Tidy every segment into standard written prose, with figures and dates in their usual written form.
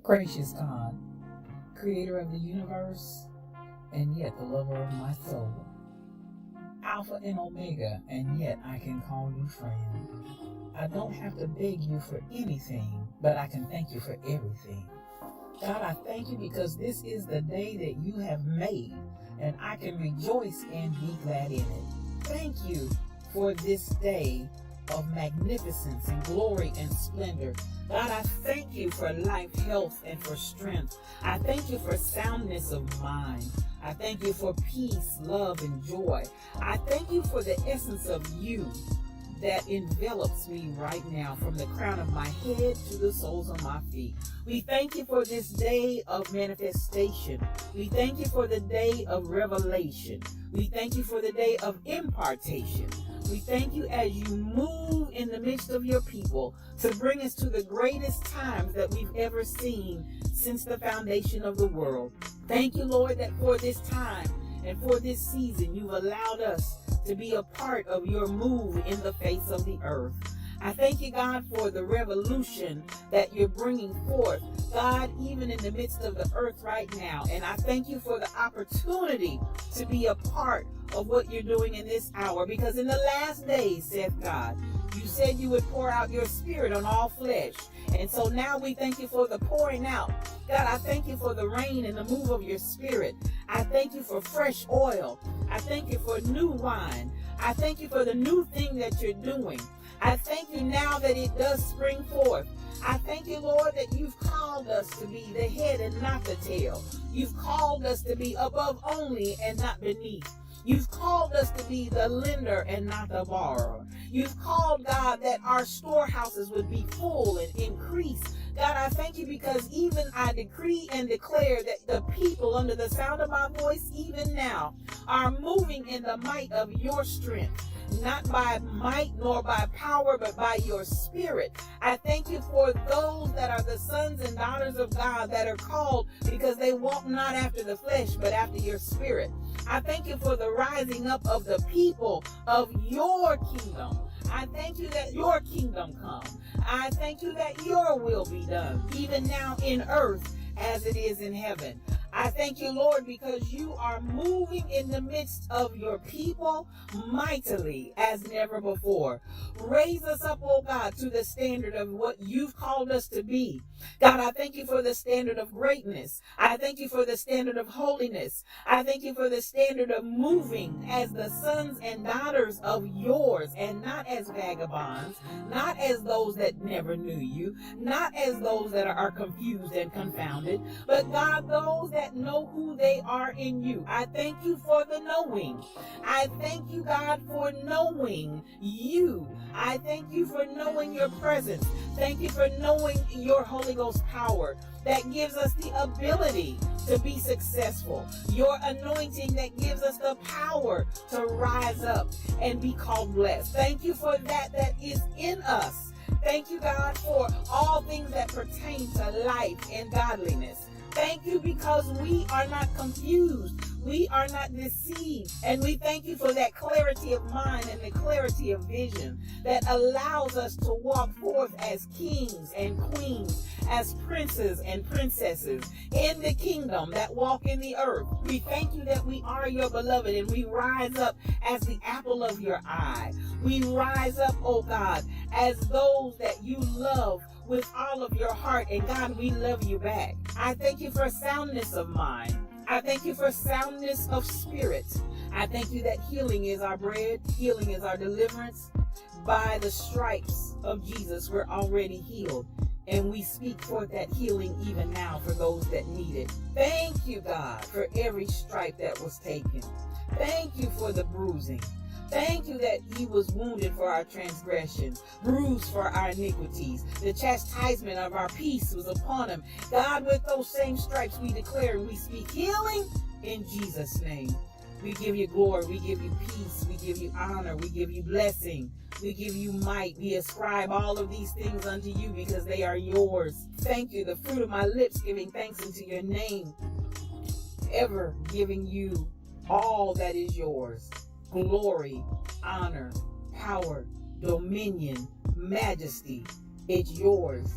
Gracious God, creator of the universe, and yet the lover of my soul. Alpha and Omega, and yet I can call you friend. I don't have to beg you for anything, but I can thank you for everything. God, I thank you because this is the day that you have made, and I can rejoice and be glad in it. Thank you for this day of magnificence and glory and splendor. God, I thank you for life, health, and for strength. I thank you for soundness of mind. I thank you for peace, love, and joy. I thank you for the essence of you that envelops me right now from the crown of my head to the soles of my feet. We thank you for this day of manifestation. We thank you for the day of revelation. We thank you for the day of impartation. We thank you as you move in the midst of your people to bring us to the greatest times that we've ever seen since the foundation of the world. Thank you, Lord, that for this time and for this season, you've allowed us to be a part of your move in the face of the earth. I thank you, God, for the revolution that you're bringing forth, God, even in the midst of the earth right now. And I thank you for the opportunity to be a part of what you're doing in this hour, because in the last days, saith God, you said you would pour out your spirit on all flesh. And so now we thank you for the pouring out. God, I thank you for the rain and the move of your spirit. I thank you for fresh oil. I thank you for new wine. I thank you for the new thing that you're doing. I thank you now that it does spring forth. I thank you, Lord, that you've called us to be the head and not the tail. You've called us to be above only and not beneath. You've called us to be the lender and not the borrower. You've called, God, that our storehouses would be full and increase. God, I thank you because even I decree and declare that the people under the sound of my voice, even now, are moving in the might of your strength. Not by might nor by power, but by your spirit. I thank you for those that are the sons and daughters of God that are called because they walk not after the flesh, but after your spirit. I thank you for the rising up of the people of your kingdom. I thank you that your kingdom come. I thank you that your will be done, even now in earth as it is in heaven. I thank you, Lord, because you are moving in the midst of your people mightily as never before. Raise us up, oh God, to the standard of what you've called us to be. God, I thank you for the standard of greatness. I thank you for the standard of holiness. I thank you for the standard of moving as the sons and daughters of yours, and not as vagabonds, not as those that never knew you, not as those that are confused and confounded, but God, those that know who they are in you. I thank you for the knowing. I thank you, God, for knowing you. I thank you for knowing your presence. Thank you for knowing your Holy Ghost power that gives us the ability to be successful. Your anointing that gives us the power to rise up and be called blessed. Thank you for that is in us. Thank you, God, for all things that pertain to life and godliness. Thank you because we are not confused. We are not deceived. And we thank you for that clarity of mind and the clarity of vision that allows us to walk forth as kings and queens, as princes and princesses in the kingdom that walk in the earth. We thank you that we are your beloved, and we rise up as the apple of your eye. We rise up, oh God, as those that you love with all of your heart, and God, we love you back. I thank you for soundness of mind. I thank you for soundness of spirit. I thank you that healing is our bread, healing is our deliverance. By the stripes of Jesus, we're already healed, and we speak forth that healing even now for those that need it. Thank you, God, for every stripe that was taken. Thank you for the bruising. Thank you that he was wounded for our transgressions, bruised for our iniquities. The chastisement of our peace was upon him. God, with those same stripes we declare and we speak healing in Jesus' name. We give you glory, we give you peace, we give you honor, we give you blessing, we give you might. We ascribe all of these things unto you because they are yours. Thank you, the fruit of my lips giving thanks unto your name, ever giving you all that is yours. Glory, honor, power, dominion, majesty, it's yours.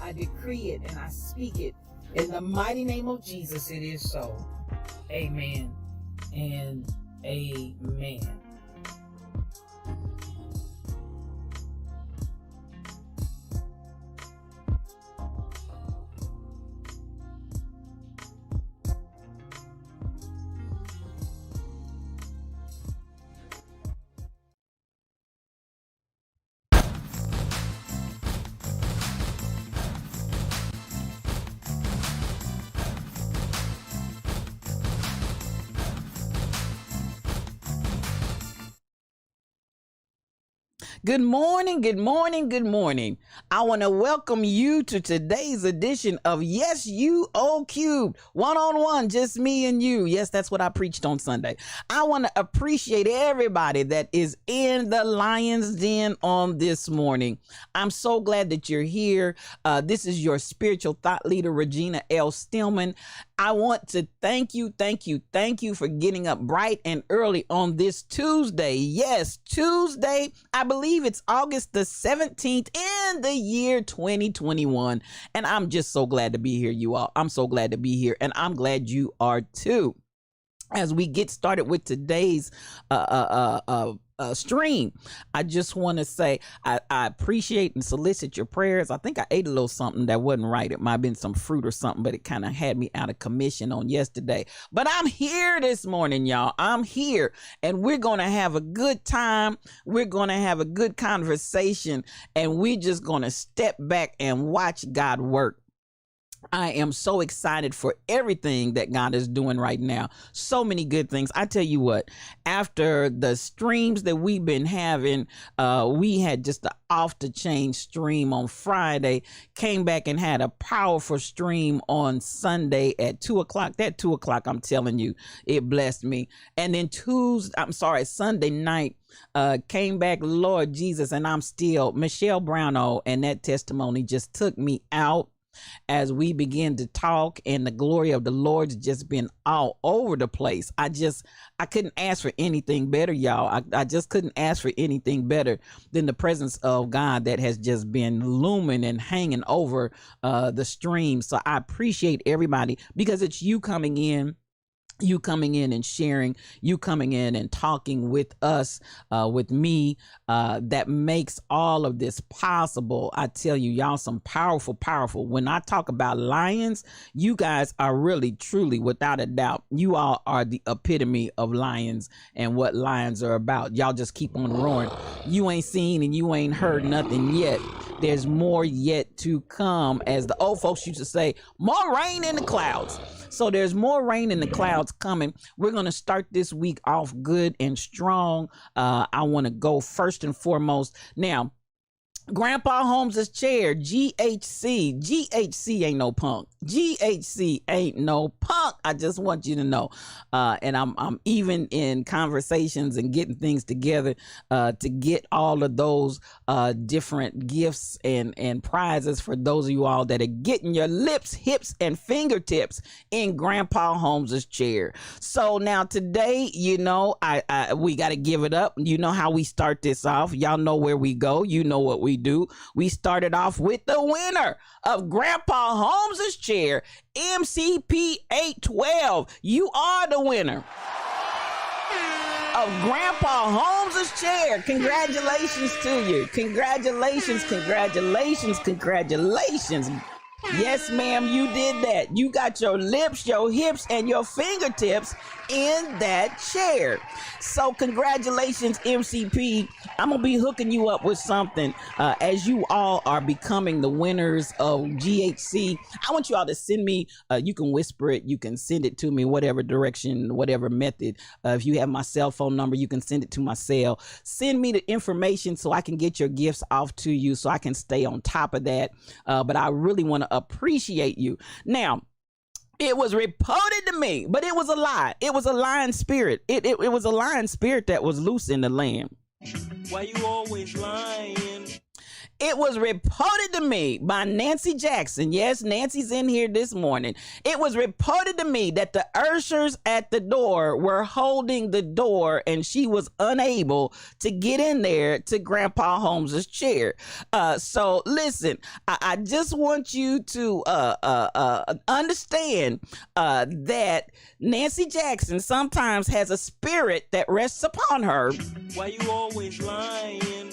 I decree it and I speak it In the mighty name of Jesus, it is so. Amen and amen. Good morning, good morning, good morning. I want to welcome you to today's edition of Yes You O Cubed, one-on-one, just me and you. Yes, that's what I preached on Sunday. I want to appreciate everybody that is in the Lion's Den on this morning. I'm so glad that you're here. This is your spiritual thought leader, Regina L. Stillman. I want to thank you for getting up bright and early on this Tuesday. Yes, Tuesday. I believe it's August the 17th in the year 2021. And I'm just so glad to be here, you all. I'm so glad to be here, and I'm glad you are too. As we get started with today's stream, I just want to say I appreciate and solicit your prayers. I think I ate a little something that wasn't right. It might have been some fruit or something, but it kind of had me out of commission on yesterday. But I'm here this morning, y'all. I'm here, and we're going to have a good time. We're going to have a good conversation, and we're just going to step back and watch God work. I am so excited for everything that God is doing right now. So many good things. I tell you what, after the streams that we've been having, we had just the off the chain stream on Friday, came back and had a powerful stream on Sunday at 2:00. That 2:00, I'm telling you, it blessed me. And then Sunday night, came back, Lord Jesus, and I'm still Michelle Brownell, and that testimony just took me out as we begin to talk, and the glory of the Lord's just been all over the place. I couldn't ask for anything better, y'all. I just couldn't ask for anything better than the presence of God that has just been looming and hanging over the stream. So I appreciate everybody, because it's you coming in and sharing, you coming in and talking with us, with me, that makes all of this possible. I tell you, y'all, some powerful. When I talk about lions, you guys are really, truly, without a doubt, you all are the epitome of lions and what lions are about. Y'all just keep on roaring. You ain't seen and you ain't heard nothing yet. There's more yet to come. As the old folks used to say, more rain in the clouds. So there's more rain in the clouds coming. We're going to start this week off good and strong. I want to go first and foremost. Now, Grandpa Holmes' chair, GHC ain't no punk. GHC ain't no punk. I just want you to know. And I'm even in conversations and getting things together to get all of those different gifts and prizes for those of you all that are getting your lips, hips, and fingertips in Grandpa Holmes' chair. So now today, you know, we got to give it up. You know how we start this off. Y'all know where we go. You know what we do. We started off with the winner of Grandpa Holmes' chair, MCP 812. You are the winner of Grandpa Holmes' chair. Congratulations to you. Congratulations. Yes, ma'am, you did that. You got your lips, your hips, and your fingertips in that chair. So congratulations, MCP. I'm going to be hooking you up with something as you all are becoming the winners of GHC. I want you all to send me, you can whisper it, you can send it to me, whatever direction, whatever method. If you have my cell phone number, you can send it to my cell. Send me the information so I can get your gifts off to you so I can stay on top of that. But I really want to appreciate you. Now, it was reported to me, but it was a lie. It was a lying spirit. It was a lying spirit that was loose in the land. Why you always lying? It was reported to me by Nancy Jackson. Yes, Nancy's in here this morning. It was reported to me that the ushers at the door were holding the door and she was unable to get in there to Grandpa Holmes's chair. So listen, I just want you to understand that Nancy Jackson sometimes has a spirit that rests upon her. Why you always lying?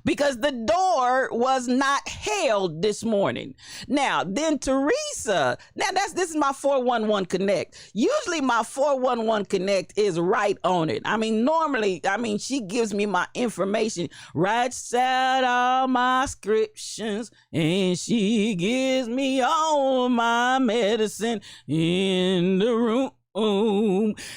Because the door was not held this morning. Now, then Teresa, this is my 411 Connect. Usually my 411 Connect is right on it. Normally, she gives me my information, writes out all my scriptions, and she gives me all my medicine in the room.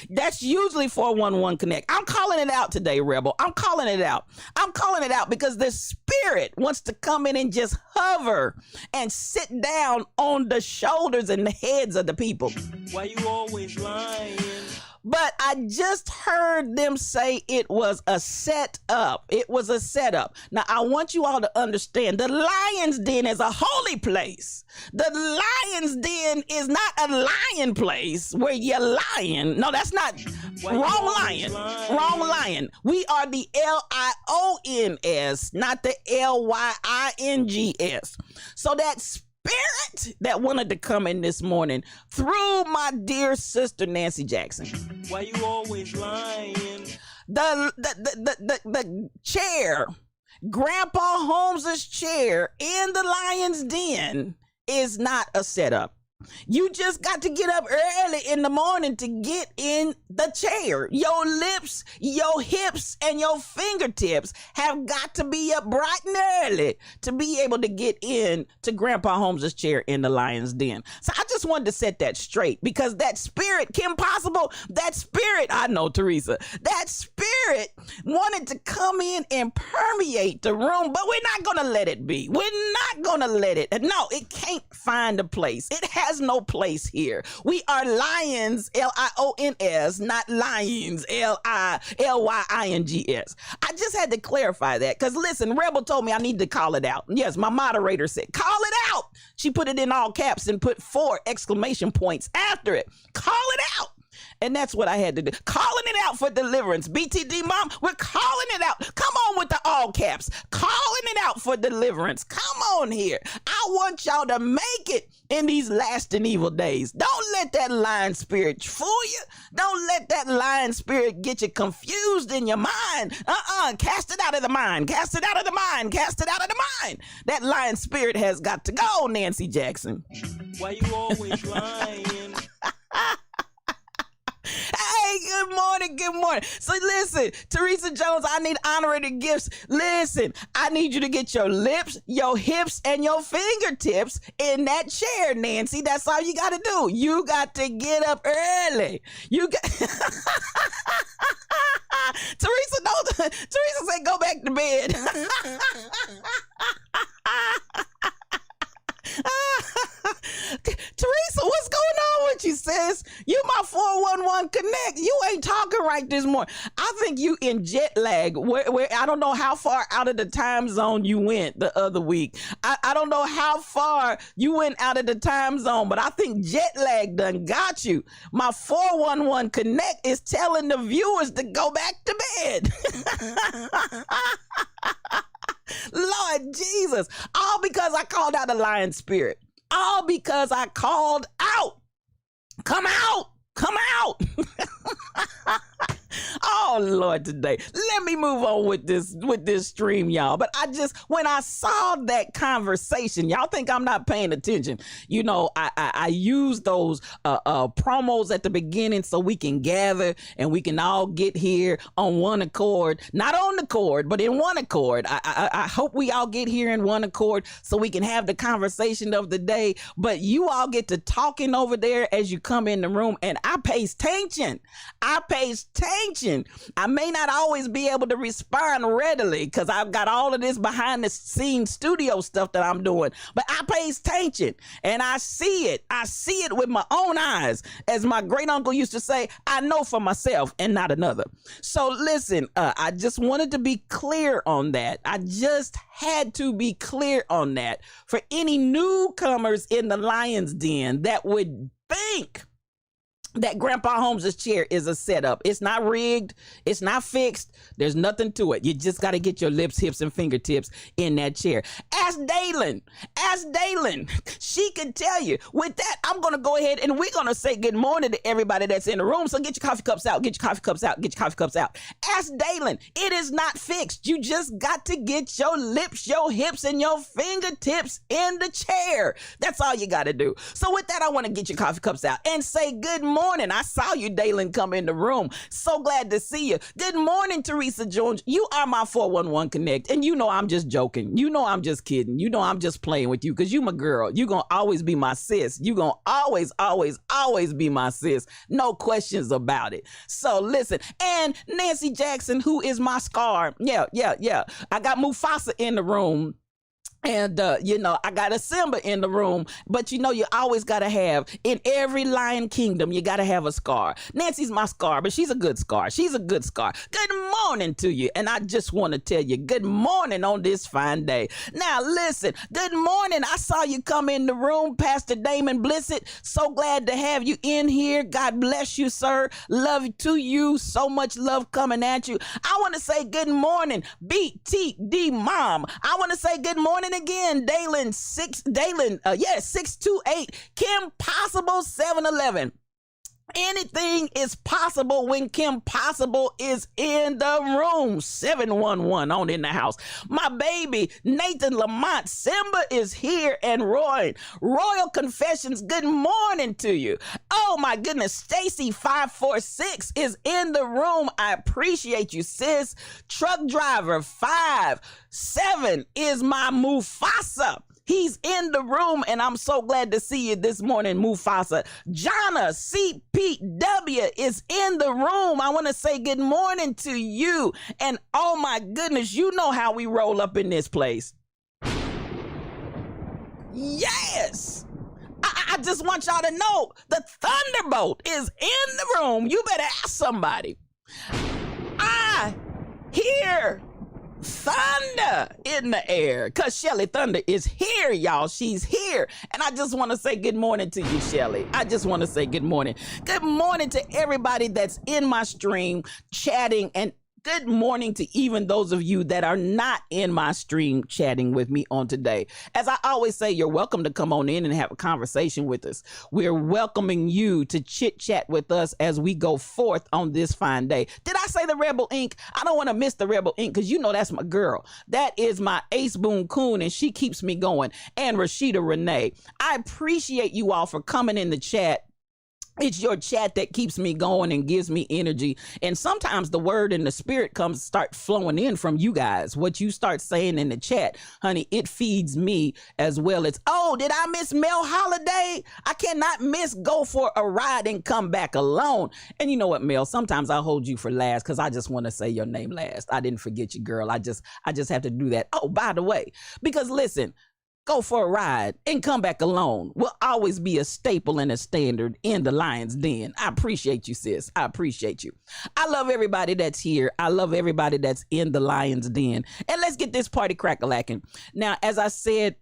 That's usually 411 Connect. I'm calling it out today, Rebel. I'm calling it out. I'm calling it out because the spirit wants to come in and just hover and sit down on the shoulders and the heads of the people. Why you always lying? But I just heard them say it was a setup. It was a setup. Now, I want you all to understand the Lion's Den is a holy place. The Lion's Den is not a lion place where you're lying. No, that's not. Wrong lion. Wrong lion. We are the LIONS, not the LYINGS. So that's spirit that wanted to come in this morning through my dear sister Nancy Jackson. Why you always lying? The chair, Grandpa Holmes's chair in the Lion's Den is not a setup. You just got to get up early in the morning to get in the chair. Your lips, your hips, and your fingertips have got to be up bright and early to be able to get in to Grandpa Holmes's chair in the Lion's Den. So I just wanted to set that straight because that spirit, Kim Possible, that spirit, I know Teresa, that spirit wanted to come in and permeate the room, but we're not going to let it be. We're not going to let it. No, it can't find a place. It has no place here. We are lions, LIONS, not lions, LYINGS. I just had to clarify that because listen, Rebel told me I need to call it out. Yes, my moderator said, call it out. She put it in all caps and put 4 exclamation points after it. Call it out. And that's what I had to do. Calling it out for deliverance. BTD Mom, we're calling it out. Come on with the all caps. Calling it out for deliverance. Come on here. I want y'all to make it in these last and evil days. Don't let that lion spirit fool you. Don't let that lion spirit get you confused in your mind. Cast it out of the mind. Cast it out of the mind. Cast it out of the mind. That lion spirit has got to go, Nancy Jackson. Why you always lying? Hey, good morning, good morning. So listen, Teresa Jones, I need honorary gifts. Listen, I need you to get your lips, your hips, and your fingertips in that chair, Nancy. That's all you got to do. You got to get up early. You got... Teresa, don't... Teresa said go back to bed. Teresa, what's going on with you, sis? You my 411 Connect. You ain't talking right this morning. I think you in jet lag. Where I don't know how far out of the time zone you went the other week. I don't know how far you went out of the time zone, but I think jet lag done got you. My 411 Connect is telling the viewers to go back to bed. Lord Jesus, all because I called out a lion spirit. All because I called out. Come out. Come out. Oh Lord, today. Let me move on with this stream, y'all. But when I saw that conversation, y'all think I'm not paying attention. You know, I use those promos at the beginning so we can gather and we can all get here on one accord. Not on the cord, but in one accord. I hope we all get here in one accord so we can have the conversation of the day. But you all get to talking over there as you come in the room, and I pays attention. I pays attention attention. I may not always be able to respond readily because I've got all of this behind the scenes studio stuff that I'm doing, but I pay attention and I see it. I see it with my own eyes. As my great uncle used to say, I know for myself and not another. So listen, I just wanted to be clear on that. I just had to be clear on that for any newcomers in the Lion's Den that would think that Grandpa Holmes's chair is a setup. It's not rigged. It's not fixed. There's nothing to it. You just got to get your lips, hips, and fingertips in that chair. Ask Daylin. Ask Daylin. She can tell you. With that, I'm going to go ahead and we're going to say good morning to everybody that's in the room. So get your coffee cups out. Get your coffee cups out. Get your coffee cups out. Ask Daylin. It is not fixed. You just got to get your lips, your hips, and your fingertips in the chair. That's all you got to do. So with that, I want to get your coffee cups out and say good morning. I saw you, Daylin, come in the room. So glad to see you. Good morning, Teresa Jones. You are my 411 Connect. And you know I'm just joking. You know I'm just kidding. You know I'm just playing with you because you my girl. You going to always be my sis. You going to always, always, always be my sis. No questions about it. So listen. And Nancy Jackson, who is my scar. Yeah. I got Mufasa in the room. And, I got a Simba in the room, but you always got to have, in every Lion Kingdom, you got to have a Scar. Nancy's my Scar, but she's a good Scar. She's a good Scar. Good morning to you. And I just want to tell you, good morning on this fine day. Now, listen, good morning. I saw you come in the room, Pastor Damon Blissett. So glad to have you in here. God bless you, sir. Love to you. So much love coming at you. I want to say good morning, BTD Mom. I want to say good morning again, Daylin 628, Kim Possible 711. Anything is possible when Kim Possible is in the room. 711 on in the house. My baby, Nathan Lamont, Simba is here, and Roy. Royal Confessions, good morning to you. Oh my goodness, Stacy 546 is in the room. I appreciate you, sis. Truck driver 57 is my Mufasa. He's in the room, and I'm so glad to see you this morning, Mufasa. Jonna CPW is in the room. I want to say good morning to you. And oh my goodness, you know how we roll up in this place. Yes. I just want y'all to know the Thunderbolt is in the room. You better ask somebody. I hear thunder in the air because Shelly Thunder is here, y'all. She's here. And I just want to say good morning to you, Shelly. I just want to say good morning. Good morning to everybody that's in my stream chatting, and good morning to even those of you that are not in my stream chatting with me on today. As I always say, you're welcome to come on in and have a conversation with us. We're welcoming you to chit chat with us as we go forth on this fine day. Did I say the Rebel Ink? I don't want to miss the Rebel Ink because that's my girl. That is my Ace Boone Coon, and she keeps me going. And Rashida Renee. I appreciate you all for coming in the chat. It's your chat that keeps me going and gives me energy. And sometimes the word and the spirit start flowing in from you guys. What you start saying in the chat, honey, it feeds me as well. It's, oh, did I miss Mel Holiday? I cannot miss Go for a Ride and Come Back Alone. And you know what, Mel, sometimes I'll hold you for last because I just want to say your name last. I didn't forget you, girl. I just have to do that. Oh, by the way, because listen, Go for a Ride and Come Back Alone will always be a staple and a standard in the Lion's Den. I appreciate you, sis. I appreciate you. I love everybody that's here. I love everybody that's in the Lion's Den. And let's get this party crack-a-lacking. Now, as I said,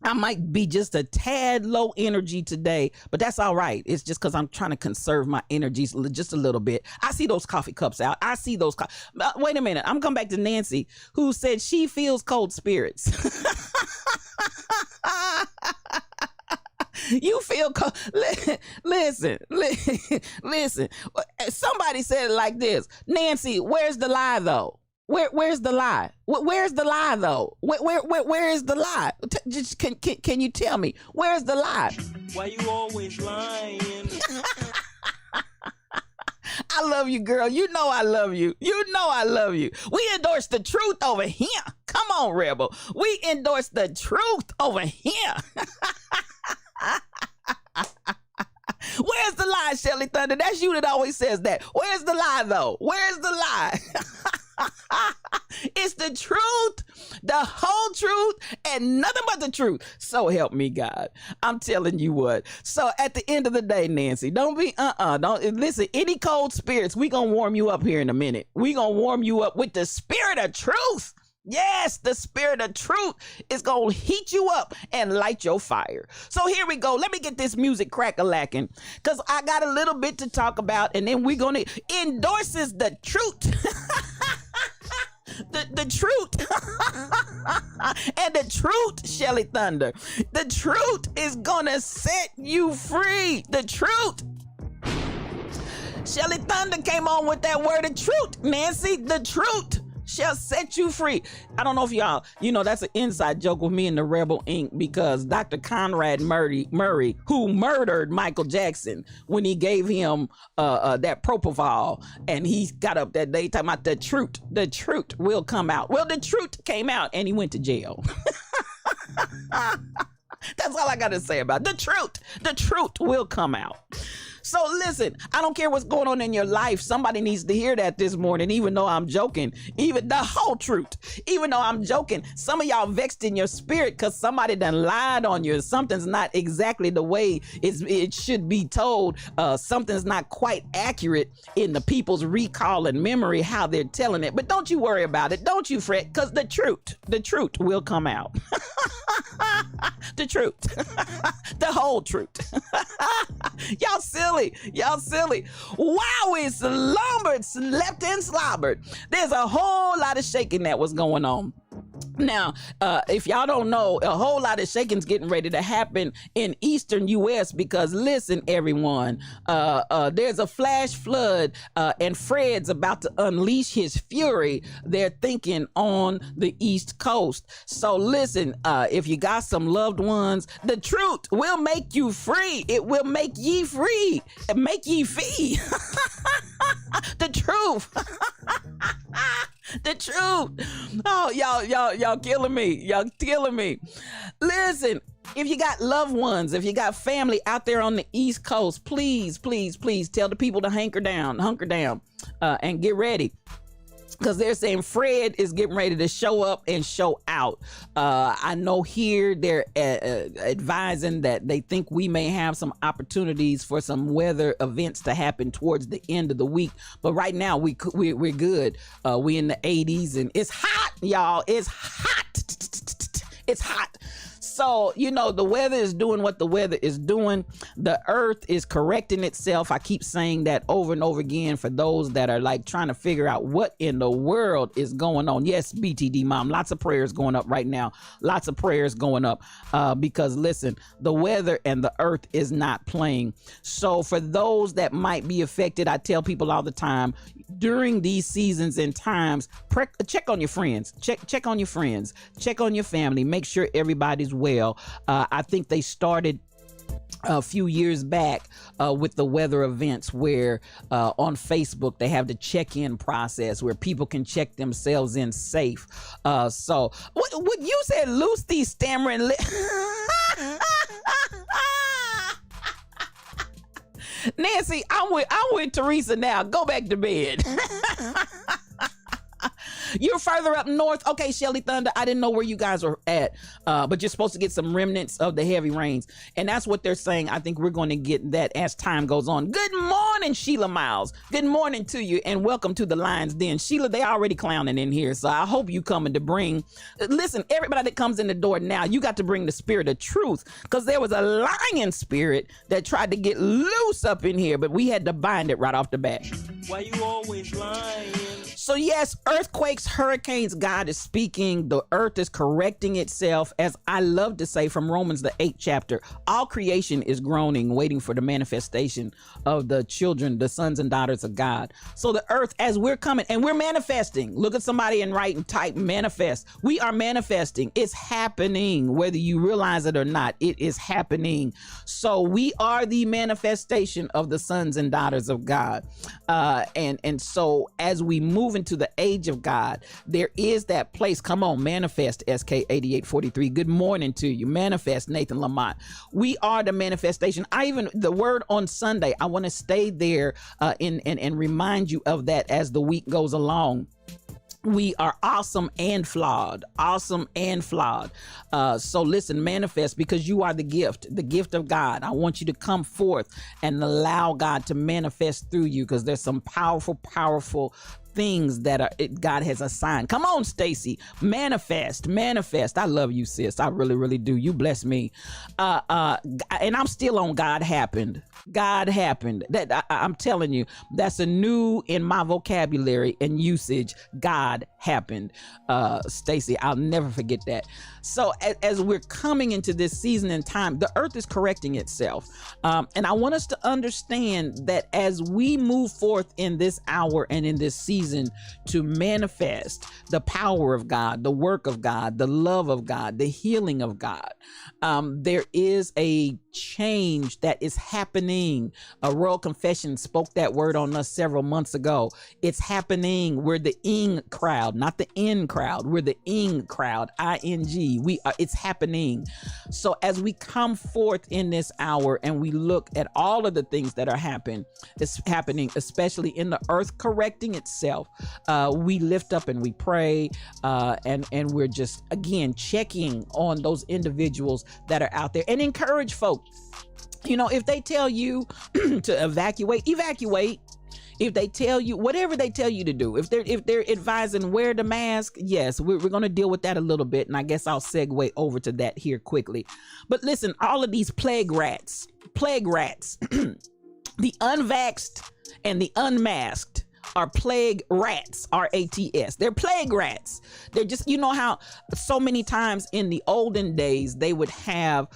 I might be just a tad low energy today, but that's all right. It's just because I'm trying to conserve my energies just a little bit. I see those coffee cups out. I see those. Wait a minute. I'm coming back to Nancy, who said she feels cold spirits. You feel cold. Listen. Somebody said it like this. Nancy, where's the lie though? Where's the lie? Where's the lie though? Where is the lie? Just can you tell me where's the lie? Why you always lying? I love you, girl. You know I love you. You know I love you. We endorse the truth over here. Come on, Rebel. We endorse the truth over here. Where's the lie, Shelly? Shelly Thunder. That's you that always says that. Where's the lie, though? Where's the lie? It's the truth, the whole truth, and nothing but the truth. So help me God. I'm telling you what. So at the end of the day, Nancy, don't be don't listen. Any cold spirits, we gonna warm you up here in a minute. We gonna warm you up with the spirit of truth. Yes, the spirit of truth is going to heat you up and light your fire. So here we go. Let me get this music crack-a-lacking because I got a little bit to talk about, and then we're going to endorses the truth. the truth. And the truth, Shelly Thunder. The truth is going to set you free. The truth. Shelly Thunder came on with that word of truth, Nancy. The truth shall set you free. I don't know if y'all, that's an inside joke with me and the Rebel Inc. because Dr. Conrad Murray, who murdered Michael Jackson when he gave him that propofol, and he got up that day talking about the truth will come out. Well, the truth came out and he went to jail. That's all I got to say about the truth. The truth will come out. So listen, I don't care what's going on in your life. Somebody needs to hear that this morning, even though I'm joking. Even the whole truth. Even though I'm joking. Some of y'all vexed in your spirit because somebody done lied on you. Something's not exactly the way it should be told. Something's not quite accurate in the people's recall and memory, how they're telling it. But don't you worry about it. Don't you fret, because the truth will come out. The truth. The whole truth. Y'all silly. Wow, we slumbered, slept and slobbered. There's a whole lot of shaking that was going on. Now, if y'all don't know, a whole lot of shaking's getting ready to happen in eastern U.S. because listen, everyone, there's a flash flood and Fred's about to unleash his fury. They're thinking on the East Coast. So listen, if you got some loved ones, the truth will make you free. It will make ye free. Make ye free. The truth. The truth. Oh, y'all killing me. Y'all killing me. Listen, if you got loved ones, if you got family out there on the East Coast, please tell the people to hunker down, and get ready. Because they're saying Fred is getting ready to show up and show out. I know here they're advising that they think we may have some opportunities for some weather events to happen towards the end of the week. But right now we're good. We in the 80s and it's hot, y'all. It's hot. It's hot. So, the weather is doing what the weather is doing. The earth is correcting itself. I keep saying that over and over again for those that are like trying to figure out what in the world is going on. Yes, BTD Mom, lots of prayers going up right now. Lots of prayers going up because listen, the weather and the earth is not playing. So for those that might be affected, I tell people all the time, during these seasons and times, check on your friends, check on your friends, check on your family, make sure everybody's well. I think they started a few years back with the weather events where on Facebook they have the check-in process where people can check themselves in safe. So what you said, loose these stammering Nancy, I'm with Teresa now. Go back to bed. You're further up north. Okay, Shelly Thunder, I didn't know where you guys are at, but you're supposed to get some remnants of the heavy rains. And that's what they're saying. I think we're going to get that as time goes on. Good morning, Sheila Miles. Good morning to you, and welcome to the Lion's Den. Sheila, they already clowning in here, so I hope you coming to bring... Listen, everybody that comes in the door now, you got to bring the spirit of truth, because there was a lying spirit that tried to get loose up in here, but we had to bind it right off the bat. Why you always lying? So yes, earthquakes, hurricanes, God is speaking. The earth is correcting itself. As I love to say from Romans, the 8th chapter, all creation is groaning, waiting for the manifestation of the children, the sons and daughters of God. So the earth, as we're coming and we're manifesting, look at somebody and write and type manifest. We are manifesting. It's happening, whether you realize it or not. It is happening. So we are the manifestation of the sons and daughters of God. And so as we move moving to the age of God, there is that place. Come on, manifest SK8843. Good morning to you. Manifest Nathan Lamont. We are the manifestation. The word on Sunday, I want to stay there and remind you of that as the week goes along. We are awesome and flawed. Awesome and flawed. So listen, manifest, because you are the gift of God. I want you to come forth and allow God to manifest through you, because there's some powerful things that God has assigned. Come on, Stacy, manifest. I love you, sis. I really do. You bless me. And I'm still on God happened. That I'm telling you, that's a new in my vocabulary and usage. God happened. Stacy, I'll never forget that. So as we're coming into this season and time, the earth is correcting itself. And I want us to understand that as we move forth in this hour and in this season to manifest the power of God, the work of God, the love of God, the healing of God, there is a change that is happening. Royal Confession spoke that word on us several months ago. It's happening. We're the ing crowd, not the in crowd. We're the ing crowd, I-N-G. It's happening. So as we come forth in this hour and we look at all of the things that are happening, especially in the earth correcting itself, we lift up and we pray, and we're just, again, checking on those individuals that are out there and encourage folks. You know, if they tell you to evacuate. If they tell you, whatever they tell you to do, if they're advising wear the mask, yes, we're going to deal with that a little bit. And I guess I'll segue over to that here quickly. But listen, all of these plague rats, the unvaxxed and the unmasked are plague rats, R-A-T-S. They're plague rats. They're just, you know how so many times in the olden days they would have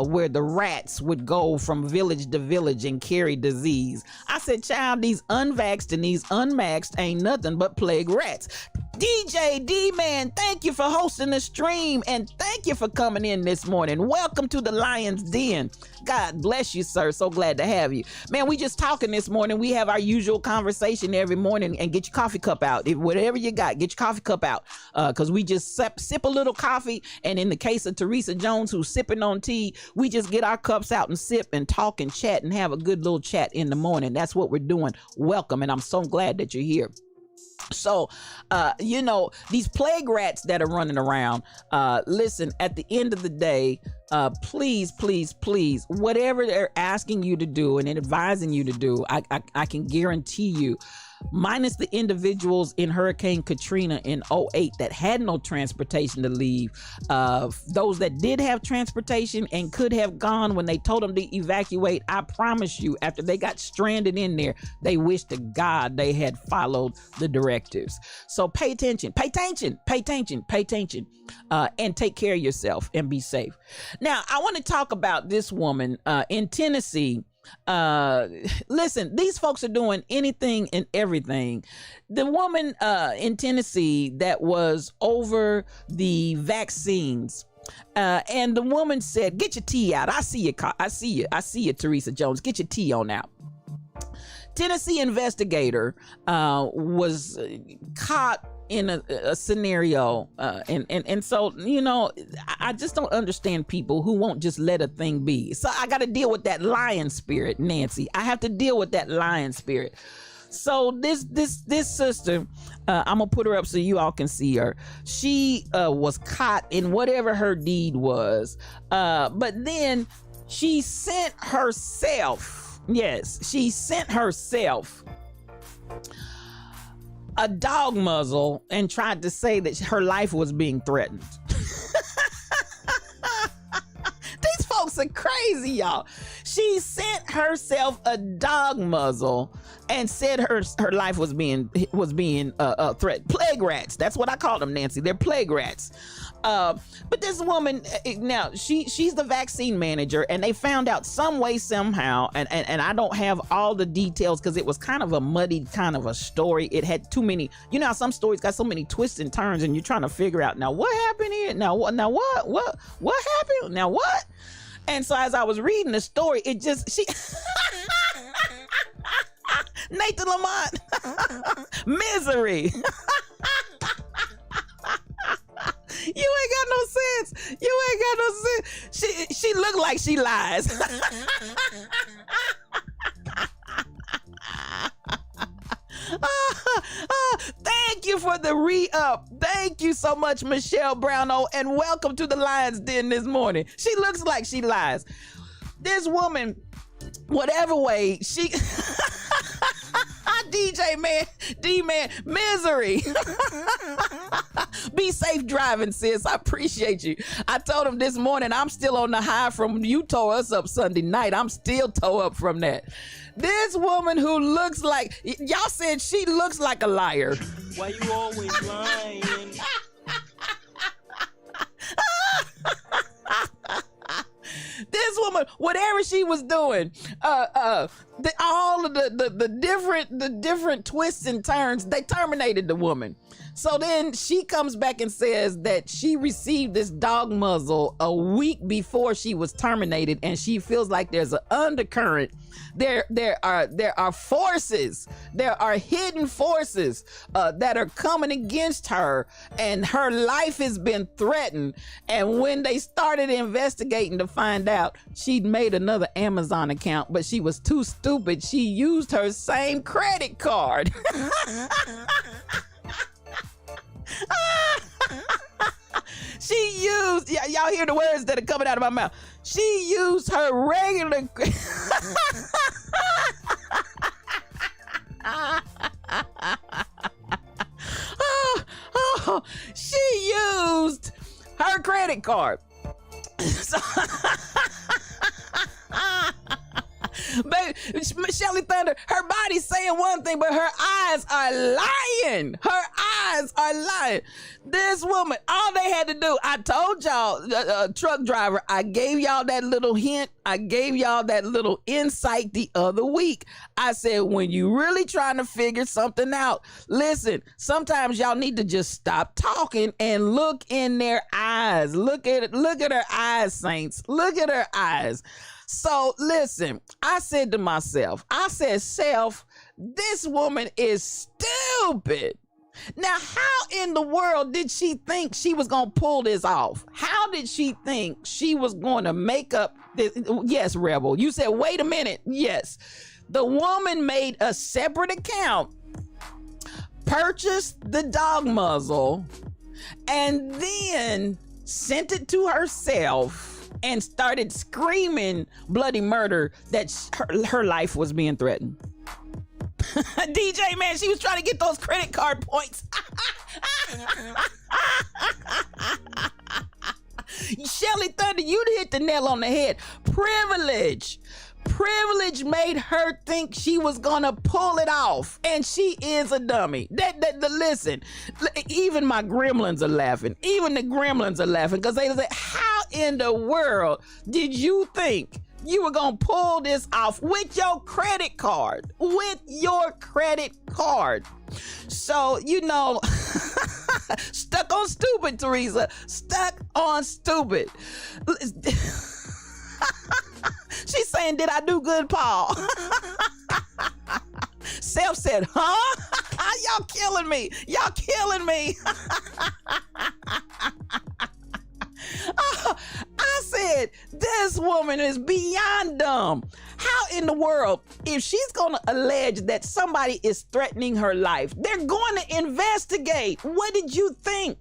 where the rats would go from village to village and carry disease. I said, child, these unvaxxed and these unmaxed ain't nothing but plague rats. DJ D-Man, thank you for hosting the stream and thank you for coming in this morning. Welcome to the Lion's Den. God bless you, sir. So glad to have you. Man, we just talking this morning. We have our usual conversation every morning, and get your coffee cup out. Whatever you got, get your coffee cup out, because we just sip a little coffee, and in the case of Teresa Jones, who's sipping on tea, we just get our cups out and sip and talk and chat and have a good little chat in the morning. That's what we're doing. Welcome, and I'm so glad that you're here. So, you know, these plague rats that are running around, listen, at the end of the day, please, whatever they're asking you to do and advising you to do, I can guarantee you, minus the individuals in Hurricane Katrina in 2008 that had no transportation to leave, those that did have transportation and could have gone when they told them to evacuate, I promise you, after they got stranded in there, they wished to God they had followed the directives. So pay attention, and take care of yourself and be safe. Now, I want to talk about this woman in Tennessee. Listen, these folks are doing anything and everything. The woman in Tennessee that was over the vaccines, and the woman said, get your tea out. I see you, Teresa Jones. Get your tea on out. Tennessee investigator was caught in a scenario, and so, you know, I just don't understand people who won't just let a thing be. So I got to deal with that lion spirit, Nancy. I have to deal with that lion spirit. So this sister, I'm gonna put her up so you all can see her. She was caught in whatever her deed was, but then she sent herself. Yes, she sent herself a dog muzzle and tried to say that her life was being threatened. These folks are crazy, y'all. She sent herself a dog muzzle and said her life was being threatened. Plague rats. That's what I call them, Nancy. They're plague rats. But this woman, now she's the vaccine manager, and they found out some way, somehow, and I don't have all the details because it was kind of a muddied kind of a story. It had too many, you know how some stories got so many twists and turns, and you're trying to figure out, now what happened here? Now what happened? Now what? And so as I was reading the story, it just, Nathan Lamont. Misery. You ain't got no sense. You ain't got no sense. She look like she lies. Thank you for the re-up. Thank you so much, Michelle Brownell, and welcome to the Lion's Den this morning. She looks like she lies. This woman, whatever way she DJ man, D-man, misery. Be safe driving, sis. I appreciate you. I told him this morning I'm still on the high from you tore us up Sunday night. I'm still tore up from that. This woman who looks like, y'all said she looks like a liar. Why you always lying? This woman, whatever she was doing, all of the different twists and turns, they terminated the woman. So then she comes back and says that she received this dog muzzle a week before she was terminated, and she feels like there's an undercurrent. There are forces, there are hidden forces that are coming against her, and her life has been threatened. And when they started investigating to find out, she'd made another Amazon account, but she was too stupid. She used her same credit card. She used, y'all hear the words that are coming out of my mouth. She used her regular she used her credit card. So baby, Shelly Thunder, her body's saying one thing, but her eyes are lying. Her eyes are lying. This woman, all they had to do, I told y'all, truck driver, I gave y'all that little hint. I gave y'all that little insight the other week. I said, when you really trying to figure something out, listen, sometimes y'all need to just stop talking and look in their eyes. Look at her eyes, saints. Look at her eyes. So listen, I said to myself, self, this woman is stupid. Now, how in the world did she think she was going to pull this off? How did she think she was going to make up this? Yes, Rebel, you said, wait a minute. Yes, the woman made a separate account, purchased the dog muzzle, and then sent it to herself and started screaming bloody murder that her life was being threatened. DJ, man, she was trying to get those credit card points. Shelly Thunder, you hit the nail on the head. Privilege made her think she was gonna pull it off, and she is a dummy. Listen, even my gremlins are laughing. Even the gremlins are laughing because they say, how in the world did you think you were gonna pull this off with your credit card? With your credit card. So, you know, stuck on stupid, Teresa. Stuck on stupid. She's saying, did I do good, Paul? Self said, huh? Y'all killing me. Y'all killing me. I said, this woman is beyond dumb. How in the world, if she's going to allege that somebody is threatening her life, they're going to investigate. What did you think?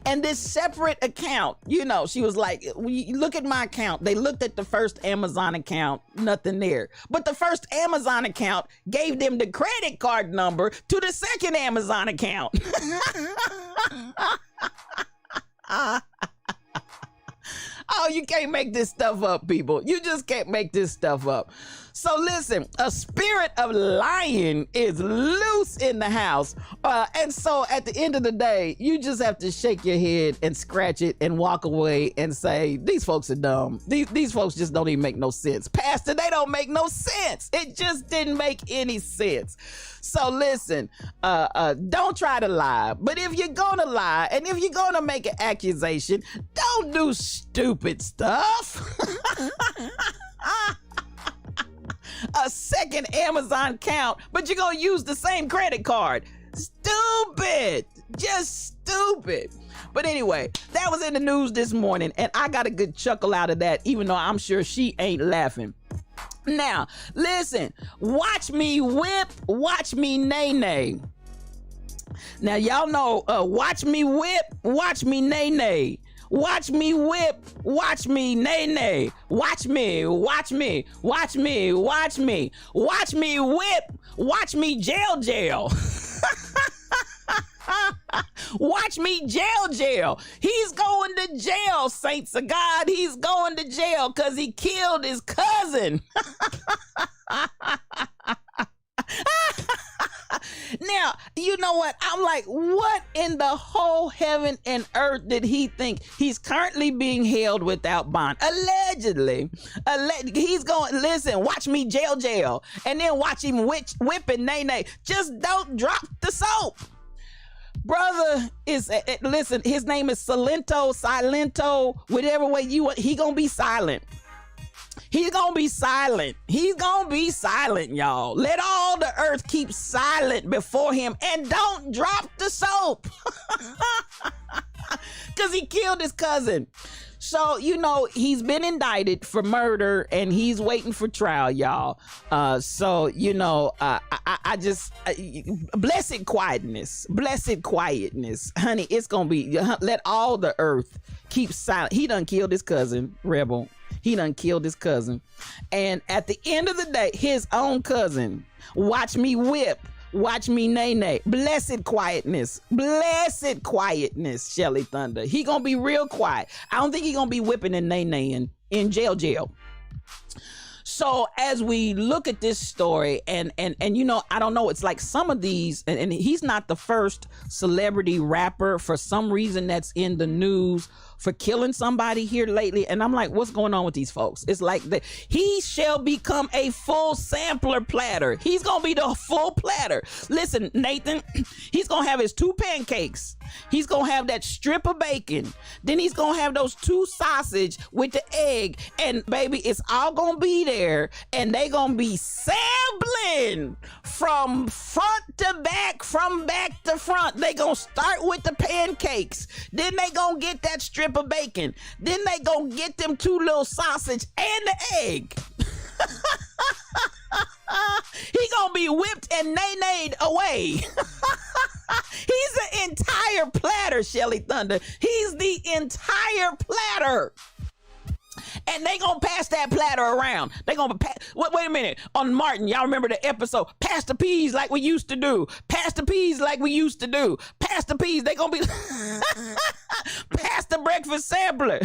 And this separate account, you know, she was like, look at my account. They looked at the first Amazon account, nothing there. But the first Amazon account gave them the credit card number to the second Amazon account. Oh, you can't make this stuff up, people. You just can't make this stuff up. So listen, a spirit of lying is loose in the house. And so at the end of the day, you just have to shake your head and scratch it and walk away and say, these folks are dumb. These folks just don't even make no sense. Pastor, they don't make no sense. It just didn't make any sense. So listen, don't try to lie. But if you're gonna lie and if you're gonna make an accusation, don't do stupid stuff. A second an Amazon account, but you're gonna use the same credit card. Stupid, just stupid. But anyway, that was in the news this morning, and I got a good chuckle out of that, even though I'm sure she ain't laughing. Now, listen, watch me whip, watch me nay-nay. Now, y'all know, watch me whip, watch me nay-nay. Watch me whip, watch me nay-nay. Watch me, watch me, watch me, watch me. Watch me whip, watch me jail. Watch me jail. He's going to jail, saints of God. He's going to jail because he killed his cousin. Now, you know what? I'm like, what in the whole heaven and earth did he think? He's currently being held without bond. Allegedly. He's going, listen, watch me jail. And then watch him whipping nay-nay. Just don't drop the soap. Brother is, listen, his name is Silento, whatever way you want, he gonna be silent. He's gonna be silent. He's gonna be silent, y'all. Let all the earth keep silent before him and don't drop the soap. Because he killed his cousin. So, you know, he's been indicted for murder and he's waiting for trial, y'all. So, you know, I just, blessed quietness, honey, it's going to be, let all the earth keep silent. He done killed his cousin, Rebel. He done killed his cousin. And at the end of the day, his own cousin, watch me whip. Watch me nay-nay. Blessed quietness, Shelly Thunder. He gonna be real quiet. I don't think he gonna be whipping and nay-naying in jail. So as we look at this story, and you know, I don't know, it's like some of these, and he's not the first celebrity rapper for some reason that's in the news for killing somebody here lately. And I'm like, what's going on with these folks? It's like he shall become a full sampler platter. He's gonna be the full platter. Listen, Nathan, he's gonna have his 2 pancakes. He's gonna have that strip of bacon. Then he's gonna have those 2 sausage with the egg. And baby, it's all gonna be there. And they gonna be sampling from front to back, from back to front. They gonna start with the pancakes. Then they gonna get that strip of bacon. Then they gonna get them 2 little sausage and the egg. He gonna be whipped and nay-nayed away. He's the entire platter, Shelly Thunder. He's the entire platter. And they gonna pass that platter around. They gonna wait a minute. On Martin, y'all remember the episode? Pass the peas like we used to do. Pass the peas like we used to do. Pass the peas. They gonna be pass the breakfast sampler.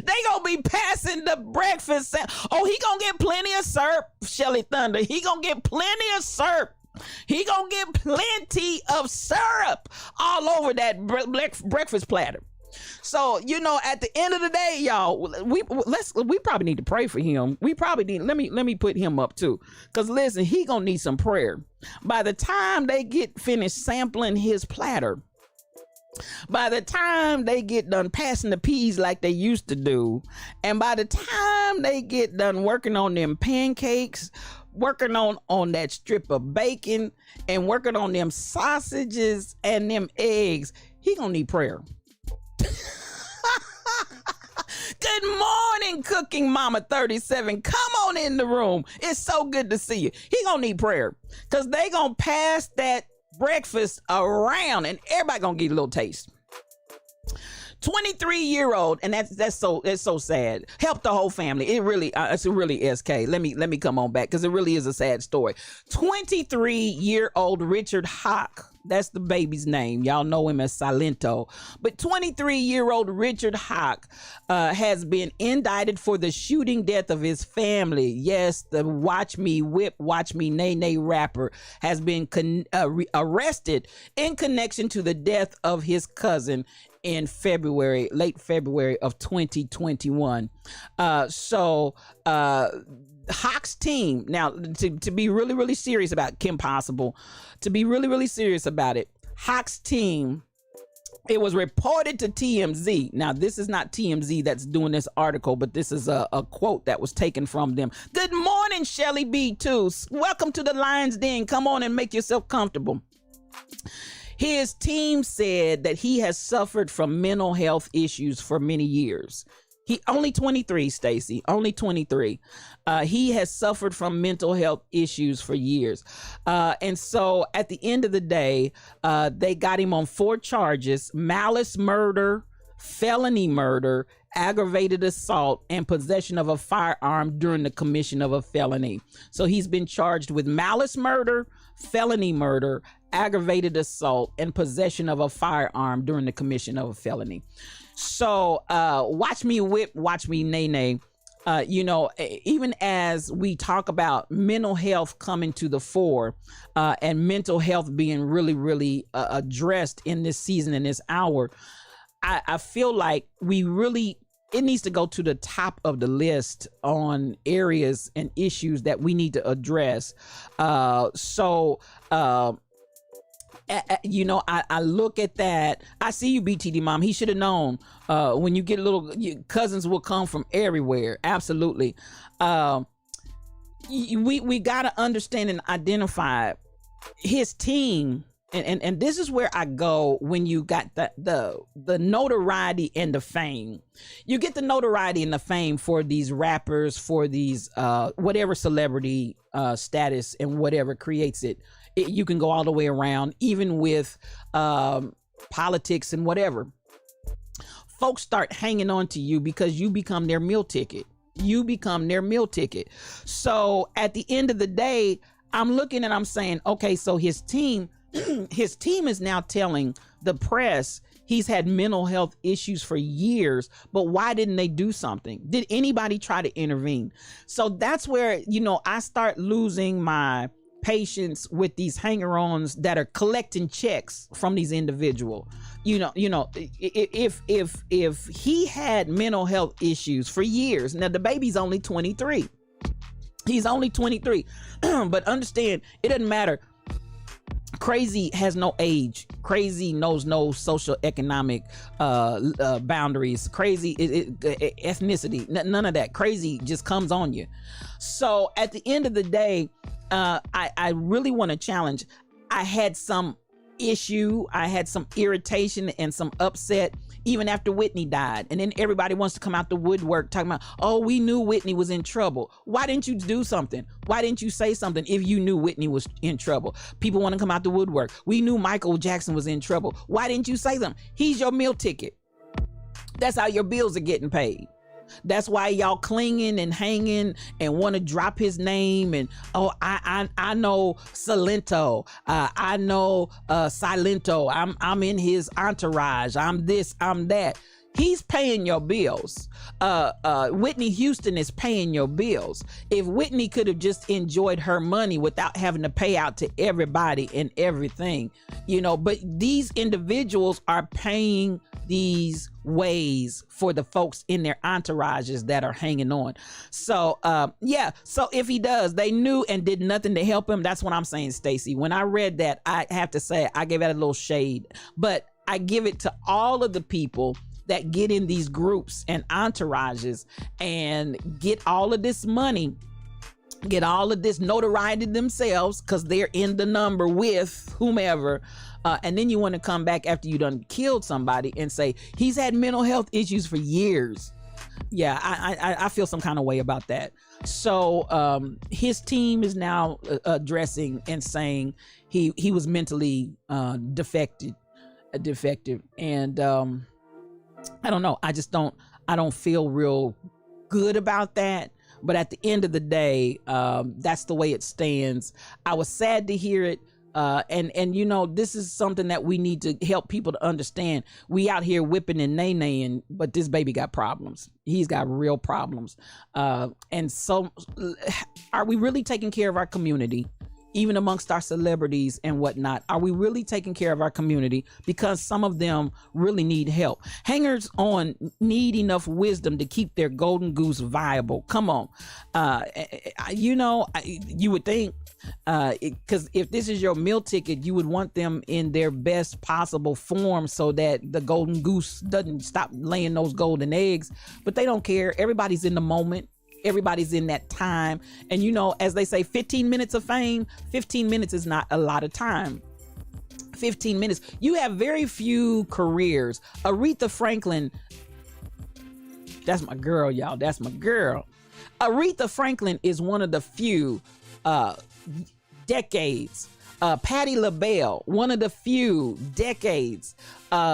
They gonna be passing the breakfast. Oh, he gonna get plenty of syrup, Shelly Thunder. He gonna get plenty of syrup. He gonna get plenty of syrup all over that breakfast platter. So, you know, at the end of the day, y'all, we probably need to pray for him. We probably need, let me put him up too. Cause listen, he gonna need some prayer. By the time they get finished sampling his platter, by the time they get done passing the peas like they used to do, and by the time they get done working on them pancakes, working on that strip of bacon, and working on them sausages and them eggs, he gonna need prayer. Good morning, Cooking Mama 37. Come on in the room. It's so good to see you. He gonna need prayer because they gonna pass that breakfast around and everybody gonna get a little taste. 23-year-old, and that's so sad. Help the whole family. It's really SK. Let me come on back because it really is a sad story. 23-year-old Richard Hawk. That's the baby's name. Y'all know him as Silento. But 23-year-old Richard Hawk has been indicted for the shooting death of his family. Yes, the Watch Me Whip, Watch Me Nay-Nay rapper has been arrested in connection to the death of his cousin in late February of 2021. Hawk's team, now to be really, really serious about Kim Possible, to be really, really serious about it, Hawk's team It was reported to TMZ. Now, this is not TMZ that's doing this article, but this is a quote that was taken from them. Good morning, Shelly B2. Welcome to the Lion's Den. Come on and make yourself comfortable. His team said that he has suffered from mental health issues for many years. He only 23, Stacey, only 23. He has suffered from mental health issues for years. And so at the end of the day, they got him on 4 charges: malice murder, felony murder, aggravated assault, and possession of a firearm during the commission of a felony. So he's been charged with malice murder, felony murder, aggravated assault, and possession of a firearm during the commission of a felony. So watch me whip, watch me nay nay. Even as we talk about mental health coming to the fore, and mental health being really, really addressed in this season, in this hour, I feel like it needs to go to the top of the list on areas and issues that we need to address. I look at that. I see you, BTD mom. He should have known. When you get cousins will come from everywhere. Absolutely. We got to understand and identify his team. And this is where I go when you got the notoriety and the fame. You get the notoriety and the fame for these rappers, for these whatever celebrity status and whatever creates it. You can go all the way around, even with politics and whatever. Folks start hanging on to you because you become their meal ticket. You become their meal ticket. So at the end of the day, I'm looking and I'm saying, okay, so his team is now telling the press he's had mental health issues for years, but why didn't they do something? Did anybody try to intervene? So that's where, I start losing my patience with these hanger-ons that are collecting checks from these individuals. If he had mental health issues for years, now the baby's only 23. He's only 23. But understand, it doesn't matter. Crazy has no age. Crazy knows no social economic boundaries. Crazy ethnicity, none of that. Crazy just comes on you. So at the end of the day, I really want to challenge. I had some issue, I had some irritation and some upset even after Whitney died. And then everybody wants to come out the woodwork talking about, oh, we knew Whitney was in trouble. Why didn't you do something? Why didn't you say something if you knew Whitney was in trouble? People want to come out the woodwork. We knew Michael Jackson was in trouble. Why didn't you say something? He's your meal ticket. That's how your bills are getting paid. That's why y'all clinging and hanging and want to drop his name. And I know Silento. I know Silento. I'm in his entourage. I'm this. I'm that. He's paying your bills. Whitney Houston is paying your bills. If Whitney could have just enjoyed her money without having to pay out to everybody and everything, but these individuals are paying these ways for the folks in their entourages that are hanging on. So so if he does, they knew and did nothing to help him. That's what I'm saying, Stacey. When I read that, I have to say I gave that a little shade, but I give it to all of the people that get in these groups and entourages and get all of this money, get all of this notoriety themselves because they're in the number with whomever. And then you want to come back after you done killed somebody and say, he's had mental health issues for years. Yeah, I feel some kind of way about that. So his team is now addressing and saying he was mentally defective. And I don't know. I don't feel real good about that. But at the end of the day, that's the way it stands. I was sad to hear it. And this is something that we need to help people to understand. We out here whipping and nay-naying, but this baby got problems. He's got real problems. And so are we really taking care of our community? even amongst our celebrities and whatnot? Are we really taking care of our community? Because some of them really need help. Hangers on need enough wisdom to keep their golden goose viable. Come on. You would think, because if this is your meal ticket, you would want them in their best possible form so that the golden goose doesn't stop laying those golden eggs. But they don't care. Everybody's in the moment. Everybody's in that time. And as they say, 15 minutes of fame, 15 minutes is not a lot of time. 15 minutes. You have very few careers. Aretha Franklin, that's my girl, y'all. That's my girl. Aretha Franklin is one of the few decades. Patti LaBelle, one of the few decades.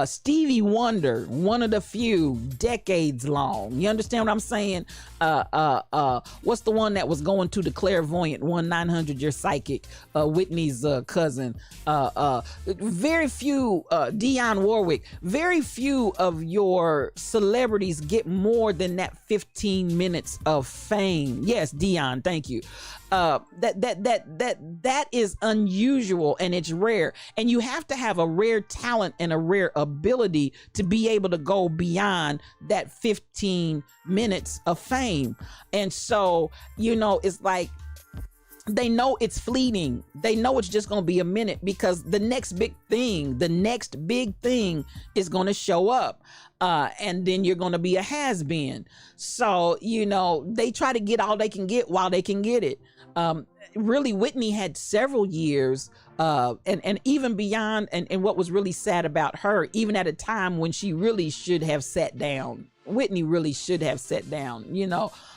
Stevie Wonder, one of the few decades long. You understand what I'm saying? What's the one that was going to the clairvoyant, 900 Your Psychic, Whitney's cousin? Very few, Dionne Warwick, very few of your celebrities get more than that 15 minutes of fame. Yes, Dionne, thank you. That is unusual and it's rare. And you have to have a rare talent and a rare ability to be able to go beyond that 15 minutes of fame. And so, it's like, they know it's fleeting. They know it's just going to be a minute because the next big thing is going to show up. And then you're going to be a has-been. So, they try to get all they can get while they can get it. Really, Whitney had several years, and even beyond, and what was really sad about her, even at a time when she really should have sat down. Whitney really should have sat down,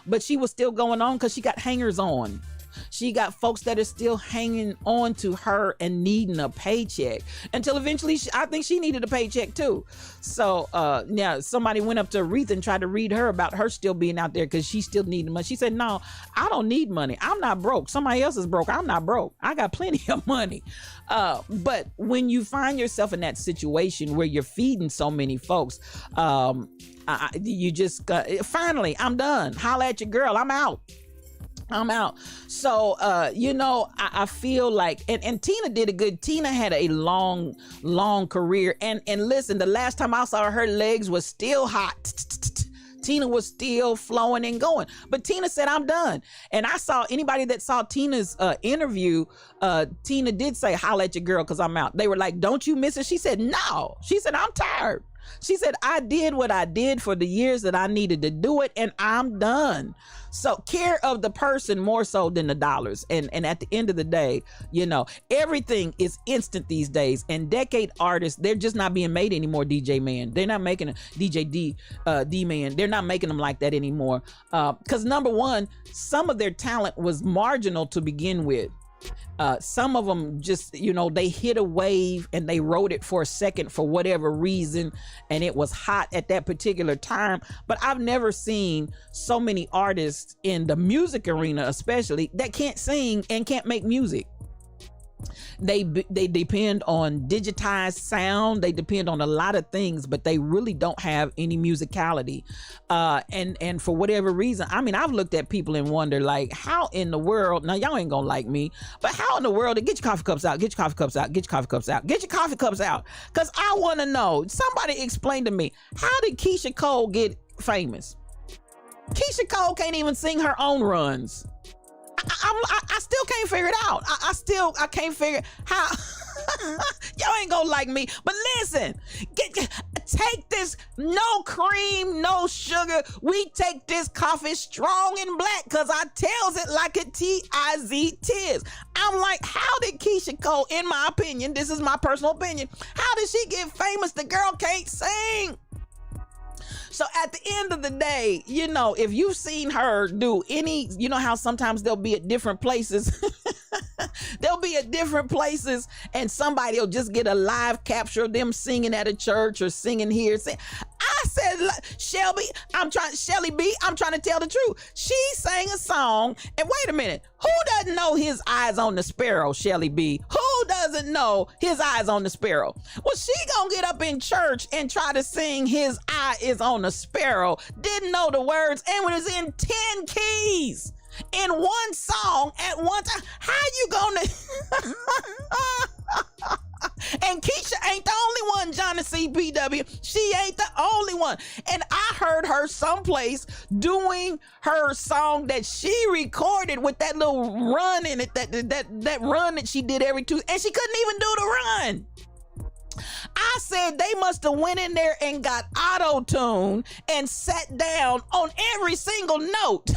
but she was still going on because she got hangers on. She got folks that are still hanging on to her and needing a paycheck until eventually I think she needed a paycheck too. So now somebody went up to Aretha and tried to read her about her still being out there because she still needed money. She said, no, I don't need money. I'm not broke. Somebody else is broke. I'm not broke. I got plenty of money. But when you find yourself in that situation where you're feeding so many folks, you just finally, I'm done. Holla at your girl. I'm out. So, I feel like, and Tina did a good, Tina had a long career. And listen, the last time I saw her legs was still hot. Tina was still flowing and going, but Tina said, I'm done. And I saw anybody that saw Tina's interview, Tina did say, holla at your girl, cause I'm out. They were like, don't you miss it? She said, no. She said, I'm tired. She said, I did what I did for the years that I needed to do it, and I'm done. So care of the person more so than the dollars. And at the end of the day, everything is instant these days. And decade artists, they're just not being made anymore, DJ Man. They're not making a DJ D Man. They're not making them like that anymore. Because number one, some of their talent was marginal to begin with. Some of them just, they hit a wave and they rode it for a second for whatever reason, and it was hot at that particular time. But I've never seen so many artists in the music arena, especially, that can't sing and can't make music. They depend on digitized sound. They depend on a lot of things, but they really don't have any musicality. And for whatever reason, I've looked at people and wonder, like, how in the world, now y'all ain't gonna like me, but how in the world, get your coffee cups out, get your coffee cups out, get your coffee cups out, get your coffee cups out. Cause I want to know, somebody explain to me, how did Keisha Cole get famous? Keisha Cole can't even sing her own runs. I still can't figure it out. I can't figure how. Y'all ain't gonna like me, but listen, take this, no cream, no sugar. We take this coffee strong and black, cause I tells it like a Tiz. I'm like, how did Keisha Cole, in my opinion, this is my personal opinion, how did she get famous? The girl can't sing. So at the end of the day, if you've seen her do any, how sometimes they'll be at different places. They'll be at different places and somebody will just get a live capture of them singing at a church or singing here. I said, Shelly B, I'm trying to tell the truth. She sang a song, and wait a minute, who doesn't know His Eyes on the Sparrow, Shelly B? Who doesn't know His Eyes on the Sparrow? Well, she gonna get up in church and try to sing His Eye is on the Sparrow, didn't know the words, and was in 10 keys. in one song at one time. How you gonna? And Keisha ain't the only one, Johnny CPW. She ain't the only one. And I heard her someplace doing her song that she recorded with that little run in it, that run that she did every Tuesday, and she couldn't even do the run. I said they must have went in there and got auto-tune and sat down on every single note.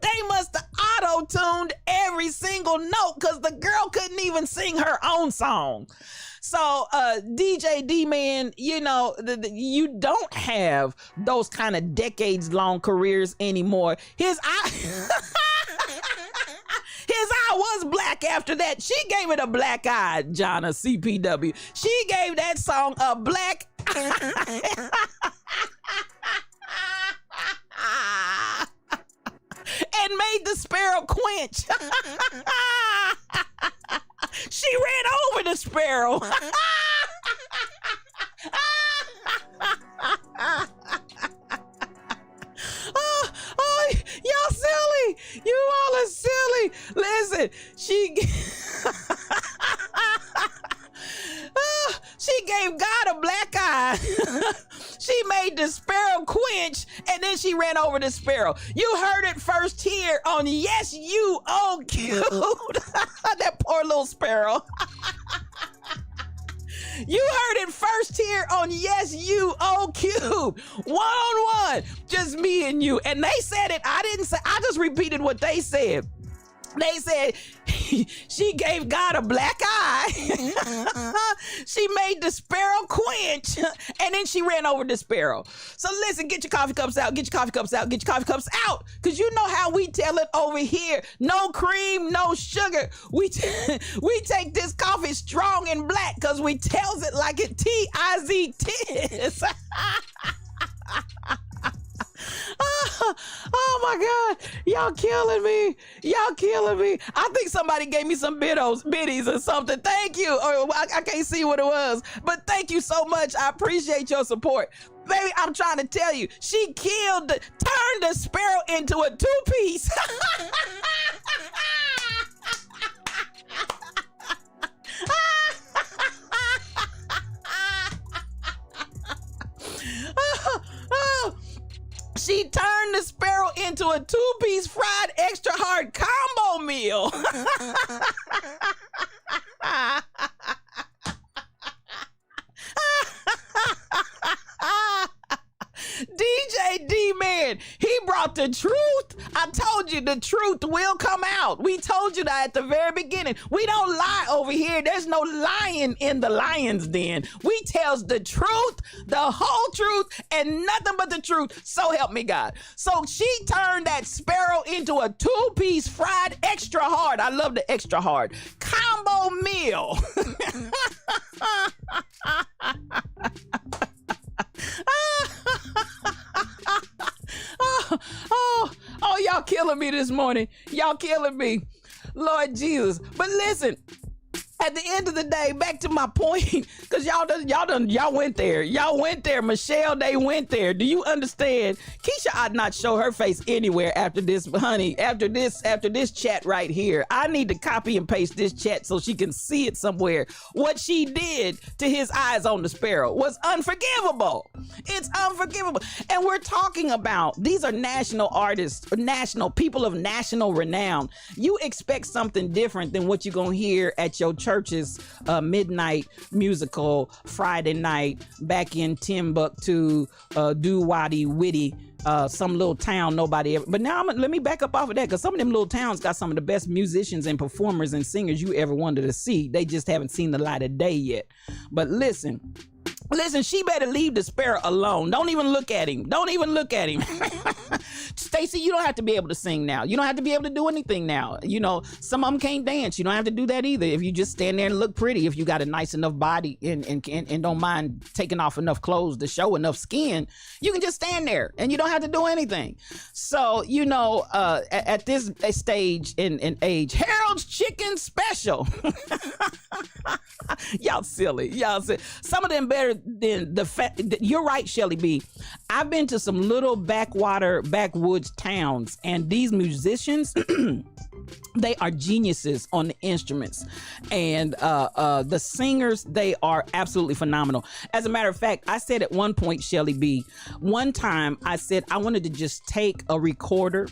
They must have auto-tuned every single note because the girl couldn't even sing her own song. So, DJ D-Man, you know, you don't have those kind of decades-long careers anymore. His eye was black after that. She gave it a black eye, Jonna CPW. She gave that song a black and made the sparrow quench. She ran over the sparrow. Oh, y'all silly. You all are silly. Listen, she gave God a black eye. She made the sparrow quench, and then she ran over the sparrow. You heard it first here on Yes You Oh Cute. That poor little sparrow. You heard it first here on Yes You Oh Cube. One-on-one. Just me and you. And they said it. I didn't say, I just repeated what they said. They said she gave God a black eye. She made the sparrow quench, and then she ran over the sparrow. So listen, get your coffee cups out, get your coffee cups out, get your coffee cups out. Because you know how we tell it over here. No cream, no sugar. We take this coffee strong and black because we tells it like it T-I-Z-Tis. Oh my God, y'all killing me. Y'all killing me. I think somebody gave me some biddies or something. Thank you. Or I can't see what it was, but thank you so much. I appreciate your support. Baby, I'm trying to tell you, she turned the sparrow into a two-piece. She turned the sparrow into a two-piece fried extra hard combo meal. DJ D-Man, he brought the truth. I told you the truth will come out. We told you that at the very beginning. We don't lie over here. There's no lying in the lion's den. We tells the truth, the whole truth, and nothing but the truth. So help me God. So she turned that sparrow into a two-piece fried extra hard. I love the extra hard combo meal. Oh, y'all killing me this morning. Y'all killing me. Lord Jesus. But listen, at the end of the day, back to my point, because y'all went there. Y'all went there. Michelle, they went there. Do you understand? Keisha ought not show her face anywhere after this, honey. After this chat right here. I need to copy and paste this chat so she can see it somewhere. What she did to his eyes on the sparrow was unforgivable. It's unforgivable. And we're talking about, these are national artists, national people of national renown. You expect something different than what you're going to hear at your church's midnight musical Friday night back in Timbuktu, Duwadi, Witty, some little town nobody ever. But now let me back up off of that, because some of them little towns got some of the best musicians and performers and singers you ever wanted to see. They just haven't seen the light of day yet. But listen, she better leave the sparrow alone. Don't even look at him. Don't even look at him. Stacy, you don't have to be able to sing now. You don't have to be able to do anything now. You know, some of them can't dance. You don't have to do that either. If you just stand there and look pretty, if you got a nice enough body and don't mind taking off enough clothes to show enough skin, you can just stand there and you don't have to do anything. So, you know, at this stage in age, Harold's Chicken Special. Y'all silly. Some of them better than the fact. You're right, Shelly B. I've been to some little backwoods towns, and these musicians, they are geniuses on the instruments, and the singers, they are absolutely phenomenal. As a matter of fact, I said at one point, Shelly B, one time I said I wanted to just take a recorder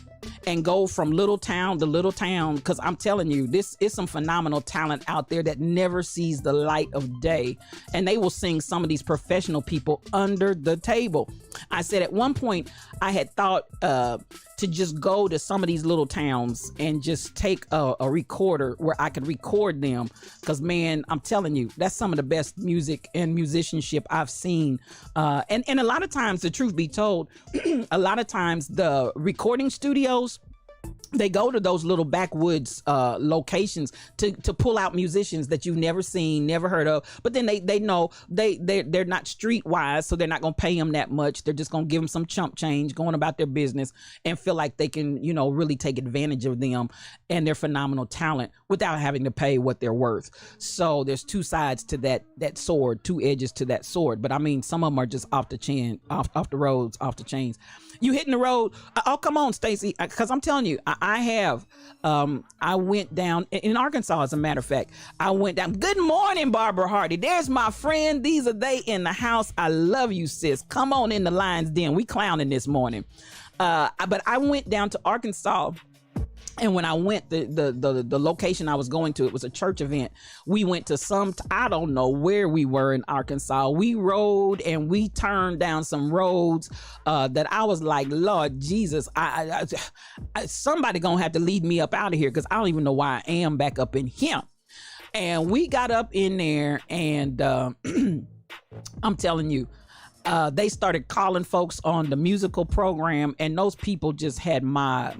and go from little town to little town, because I'm telling you, this is some phenomenal talent out there that never sees the light of day, and they will sing some of these professional people under the table. I said at one point I had thought to just go to some of these little towns and just take a recorder where I could record them, because man, I'm telling you, that's some of the best music and musicianship I've seen, and a lot of times, the truth be told, a lot of times the recording studios, they go to those little backwoods locations to pull out musicians that you've never seen, never heard of. But then they know they're not streetwise, so they're not gonna pay them that much. They're just gonna give them some chump change, going about their business, and feel like they can, you know, really take advantage of them and their phenomenal talent without having to pay what they're worth. So there's two sides to that sword, two edges to that sword. But I mean, some of them are just off the chain, off the roads, off the chains. You hitting the road? Oh, come on, Stacy, because I'm telling you, I have. I went down in Arkansas, as a matter of fact. I went down. Good morning, Barbara Hardy. There's my friend. These are they in the house. I love you, sis. Come on in the Lion's Den. We clowning this morning. But I went down to Arkansas. And when I went, the location I was going to, it was a church event. We went to I don't know where we were in Arkansas. We rode and we turned down some roads that I was like, Lord Jesus, I somebody gonna have to lead me up out of here, because I don't even know why I am back up in here. And we got up in there, and I'm telling you, they started calling folks on the musical program, and those people just had my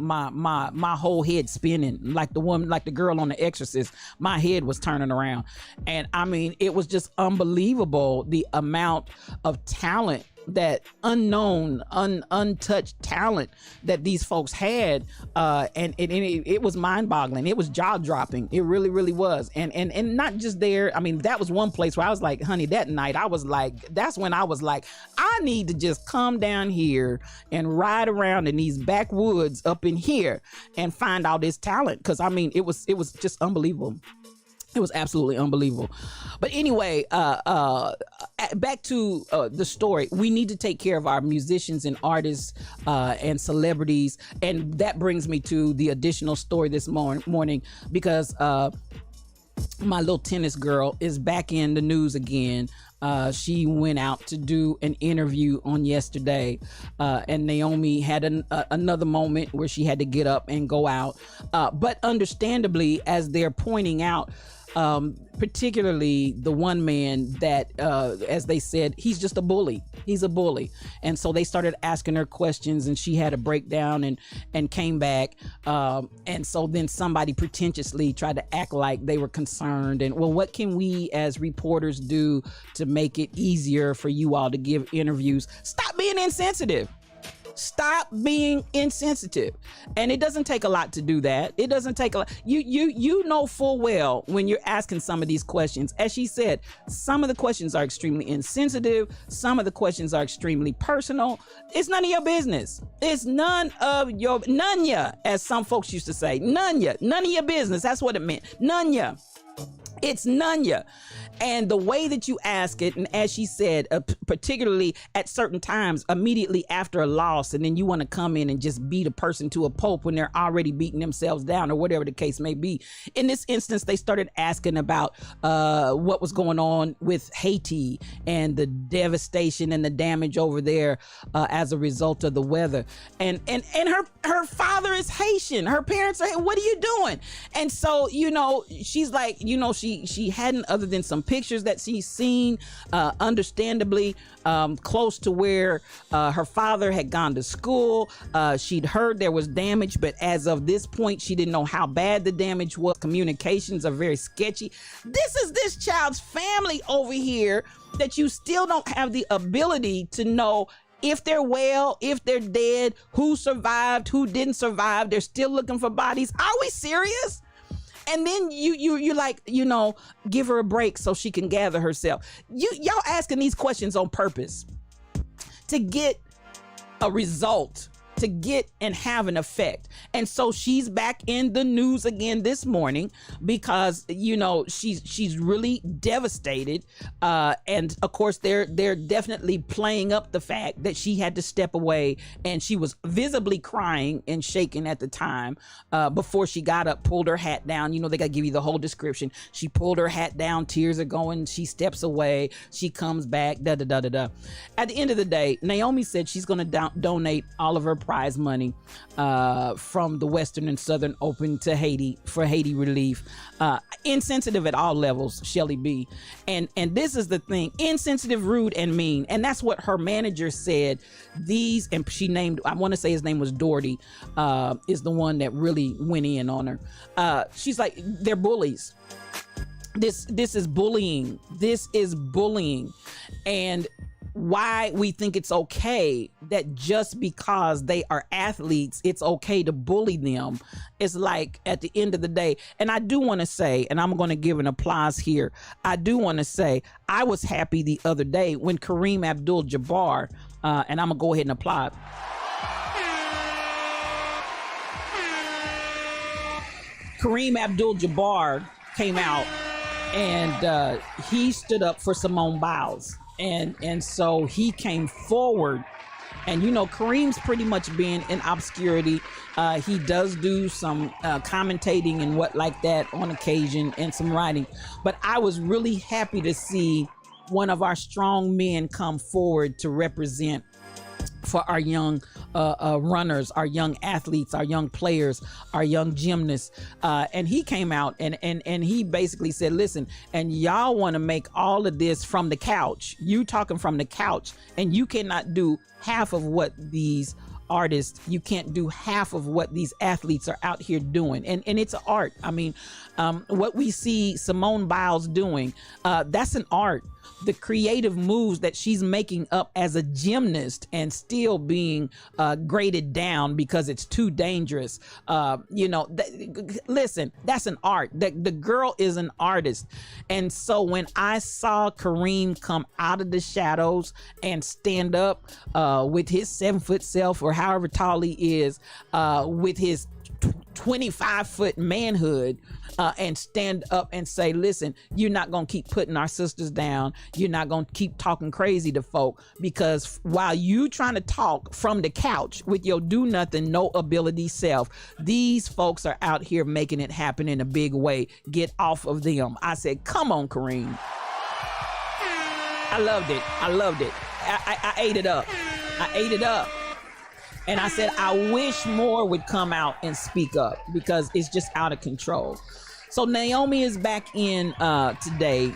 whole head spinning, like the girl on The Exorcist. My head was turning around, and I mean, it was just unbelievable, the amount of talent, that unknown, untouched talent that these folks had, and it was mind-boggling. It was jaw-dropping. It really, really was. And not just there. I mean, that was one place where I was like, honey, that night I was like, that's when I was like, I need to just come down here and ride around in these backwoods up in here and find all this talent, because I mean, it was just unbelievable. It was absolutely unbelievable. But anyway, back to the story. We need to take care of our musicians and artists and celebrities. And that brings me to the additional story this morning, because my little tennis girl is back in the news again. She went out to do an interview on yesterday, and Naomi had another moment where she had to get up and go out. But understandably, as they're pointing out, particularly the one man that, as they said, he's just a bully. He's a bully. And so they started asking her questions, and she had a breakdown and came back. And so then somebody pretentiously tried to act like they were concerned. And, well, what can we as reporters do to make it easier for you all to give interviews? Stop being insensitive. Stop being insensitive. And it doesn't take a lot to do that. It doesn't take a lot. You know full well when you're asking some of these questions. As she said, some of the questions are extremely insensitive. Some of the questions are extremely personal. It's none of your business. It's none ya, as some folks used to say. None of your business. That's what it meant. None ya. It's none ya. And the way that you ask it, and as she said, particularly at certain times, immediately after a loss, and then you want to come in and just beat a person to a pulp when they're already beating themselves down, or whatever the case may be. In this instance, they started asking about what was going on with Haiti and the devastation and the damage over there as a result of the weather. And her father is Haitian. Her parents are, what are you doing? And so, she's like, she she hadn't, other than some pictures that she's seen, understandably close to where her father had gone to school. She'd heard there was damage, but as of this point, she didn't know how bad the damage was. Communications are very sketchy. This is this child's family over here that you still don't have the ability to know if they're well, if they're dead, who survived, who didn't survive. They're still looking for bodies. Are we serious? And then you like, give her a break so she can gather herself. Y'all asking these questions on purpose to get a result, to get and have an effect. And so she's back in the news again this morning because she's really devastated, and of course they're definitely playing up the fact that she had to step away, and she was visibly crying and shaking at the time before she got up, pulled her hat down. They gotta give you the whole description. She pulled her hat down, tears are going, she steps away, she comes back, da da da da da. At the end of the day, Naomi said she's gonna donate all of her prize money from the Western and Southern Open to Haiti for Haiti relief. Insensitive at all levels, Shelly B. And this is the thing: insensitive, rude, and mean. And that's what her manager said. And she named, I want to say his name was Doherty, is the one that really went in on her. She's like, they're bullies. This is bullying. This is bullying. And why we think it's okay that just because they are athletes, it's okay to bully them. It's like, at the end of the day, and I do want to say, and I'm going to give an applause here, I do want to say I was happy the other day when Kareem Abdul-Jabbar, and I'm going to go ahead and applaud. Kareem Abdul-Jabbar came out and he stood up for Simone Biles. And so he came forward, and Kareem's pretty much been in obscurity. He does do some commentating and what like that on occasion, and some writing. But I was really happy to see one of our strong men come forward to represent for our young runners, our young athletes, our young players, our young gymnasts. And he came out and he basically said, listen, and y'all want to make all of this from the couch. You talking from the couch, and you cannot do half of what these artists, you can't do half of what these athletes are out here doing. And it's an art. I mean, what we see Simone Biles doing, that's an art. The creative moves that she's making up as a gymnast and still being graded down because it's too dangerous. Listen, that's an art. The girl is an artist. And so when I saw Kareem come out of the shadows and stand up with his 7-foot self, or however tall he is, with his 25-foot manhood, and stand up and say, listen, you're not going to keep putting our sisters down. You're not going to keep talking crazy to folk, because while you trying to talk from the couch with your do nothing, no ability self, these folks are out here making it happen in a big way. Get off of them. I said, come on, Kareem. I loved it. I ate it up. And I said, I wish more would come out and speak up, because it's just out of control. So Naomi is back in today.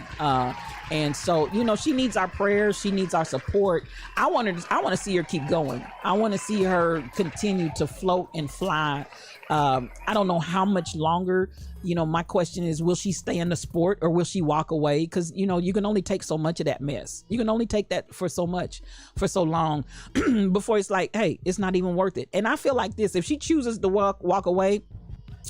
And so, she needs our prayers. She needs our support. I want to see her keep going. I want to see her continue to float and fly. I don't know how much longer. My question is, will she stay in the sport, or will she walk away? Because, you can only take so much of that mess. You can only take that for so long before it's like, hey, it's not even worth it. And I feel like this, if she chooses to walk away,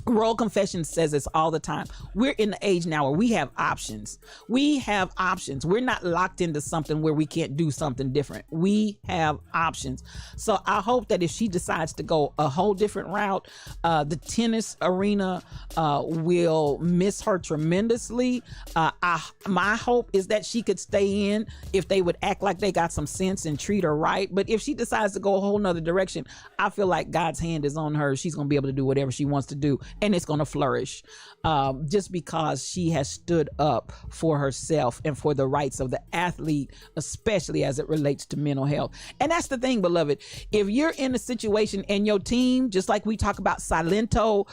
Royal Confessions says this all the time. We're in the age now where we have options. We're not locked into something where we can't do something different. We have options. So I hope that if she decides to go a whole different route, the tennis arena will miss her tremendously. My hope is that she could stay in if they would act like they got some sense and treat her right. But if she decides to go a whole nother direction, I feel like God's hand is on her. She's going to be able to do whatever she wants to do. and it's going to flourish. Just because she has stood up for herself and for the rights of the athlete, especially as it relates to mental health. And that's the thing, beloved. If you're in a situation and your team, just like we talk about Silento,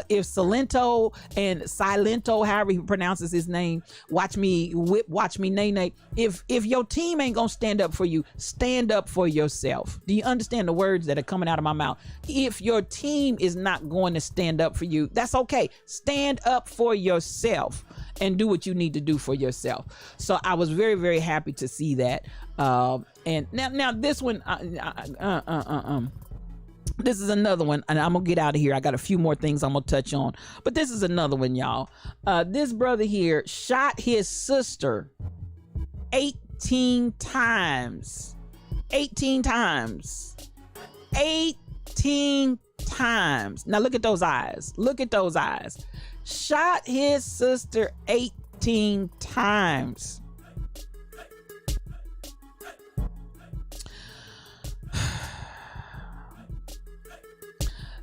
if Silento and Silento, however he pronounces his name, watch me nay. If your team ain't gonna stand up for you, stand up for yourself. Do you understand the words that are coming out of my mouth? If your team is not going to stand up for you, that's okay. Stand up for yourself and do what you need to do for yourself. So I was very, very happy to see that. And now this one, this is another one, and I'm gonna get out of here. I got a few more things I'm gonna touch on, but this is another one, y'all. This brother here shot his sister 18 times. 18 times. 18 times. Now look at those eyes. Look at those eyes. Shot his sister 18 times.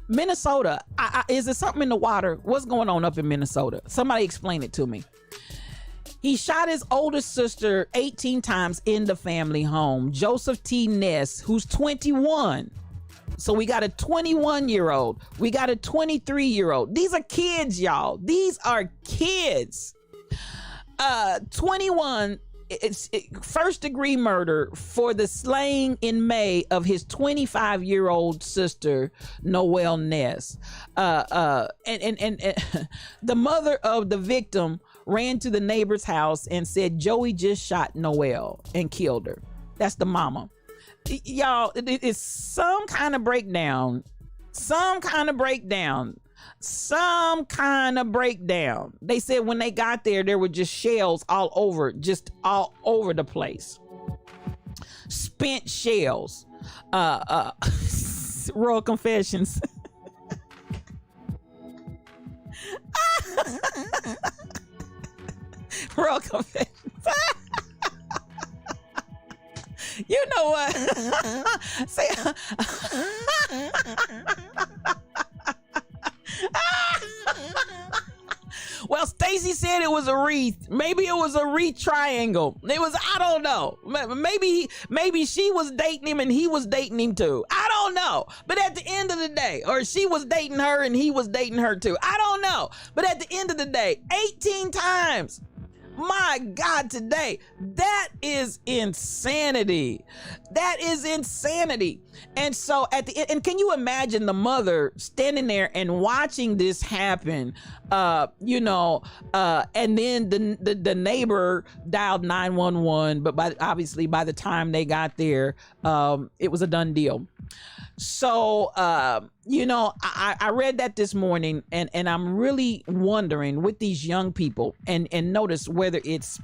Minnesota, is there something in the water? What's going on up in Minnesota? Somebody explain it to me. He shot his older sister 18 times in the family home. Joseph T. Ness, who's 21. So we got a 21-year-old. We got a 23-year-old. These are kids, y'all. These are kids. 21, it's first-degree murder for the slaying in May of his 25-year-old sister, Noelle Ness. And the mother of the victim ran to the neighbor's house and said Joey just shot Noelle and killed her. That's the mama. Y'all, it's some kind of breakdown. They said when they got there, there were just shells all over the place. Spent shells. Royal Confessions. Royal Confessions. You know what? Say, well, Stacy said it was a wreath. Maybe it was a wreath triangle. It was, I don't know. Maybe she was dating him and he was dating him too. I don't know. But at the end of the day, or she was dating her and he was dating her too. I don't know. But at the end of the day, 18 times. My God, today, that is insanity. That is insanity. And so at the end, and can you imagine the mother standing there and watching this happen, and then the neighbor dialed 911, but obviously by the time they got there, it was a done deal. So, I read that this morning and I'm really wondering with these young people and notice whether it's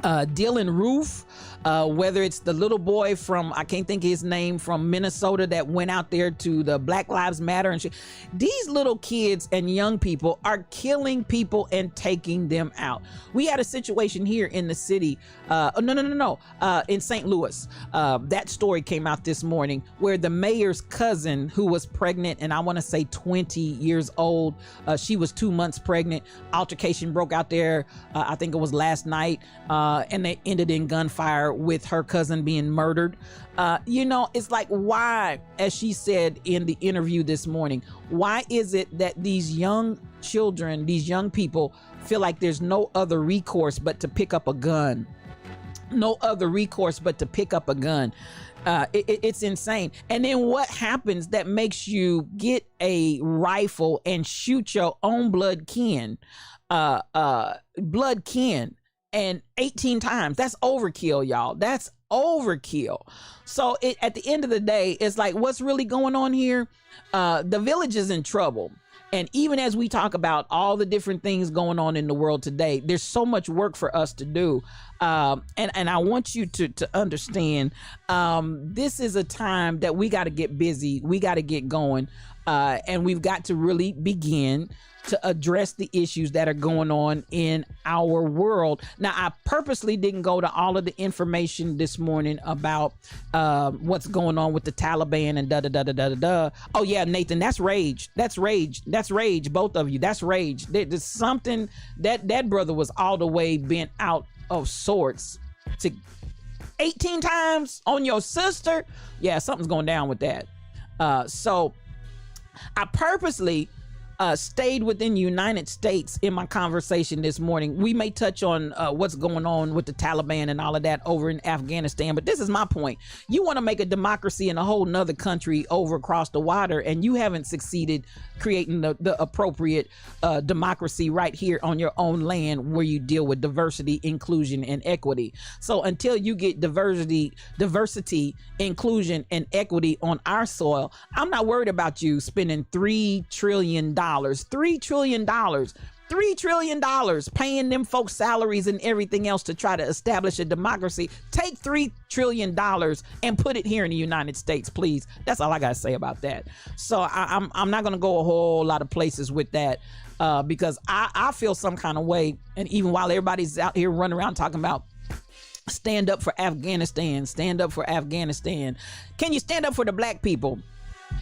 Dylan Roof, whether it's the little boy from, I can't think of his name, from Minnesota that went out there to the Black Lives Matter and shit. These little kids and young people are killing people and taking them out. We had a situation here in the city, in St. Louis. That story came out this morning where the mayor's cousin, who was pregnant and I want to say 20 years old, she was 2 months pregnant. Altercation broke out there, I think it was last night, and they ended in gunfire with her cousin being murdered. It's like, why, as she said in the interview this morning, why is it that these young children, these young people feel like there's no other recourse but to pick up a gun? No other recourse but to pick up a gun. It's insane. And then what happens that makes you get a rifle and shoot your own blood kin? And 18 times, that's overkill, y'all. That's overkill. So at the end of the day, it's like, what's really going on here? The village is in trouble. And even as we talk about all the different things going on in the world today, there's so much work for us to do. And I want you to understand, this is a time that we got to get busy. We got to get going. And we've got to really begin to address the issues that are going on in our world. Now, I purposely didn't go to all of the information this morning about what's going on with the Taliban and da-da-da-da-da-da. Oh, yeah, Nathan, that's rage. That's rage. That's rage, both of you. That's rage. There's something that brother was all the way bent out of sorts to 18 times on your sister. Yeah, something's going down with that. So I purposely stayed within the United States in my conversation this morning. We may touch on what's going on with the Taliban and all of that over in Afghanistan, but this is my point. You want to make a democracy in a whole nother country over across the water, and you haven't succeeded creating the appropriate democracy right here on your own land where you deal with diversity, inclusion, and equity. So until you get diversity, inclusion, and equity on our soil, I'm not worried about you spending $3 trillion. $3 trillion. $3 trillion paying them folks salaries and everything else to try to establish a democracy. Take $3 trillion and put it here in the United States, please. That's all I gotta say about that. So I'm not gonna go a whole lot of places with that because I feel some kind of way. And even while everybody's out here running around talking about stand up for Afghanistan, stand up for Afghanistan, can you stand up for the black people?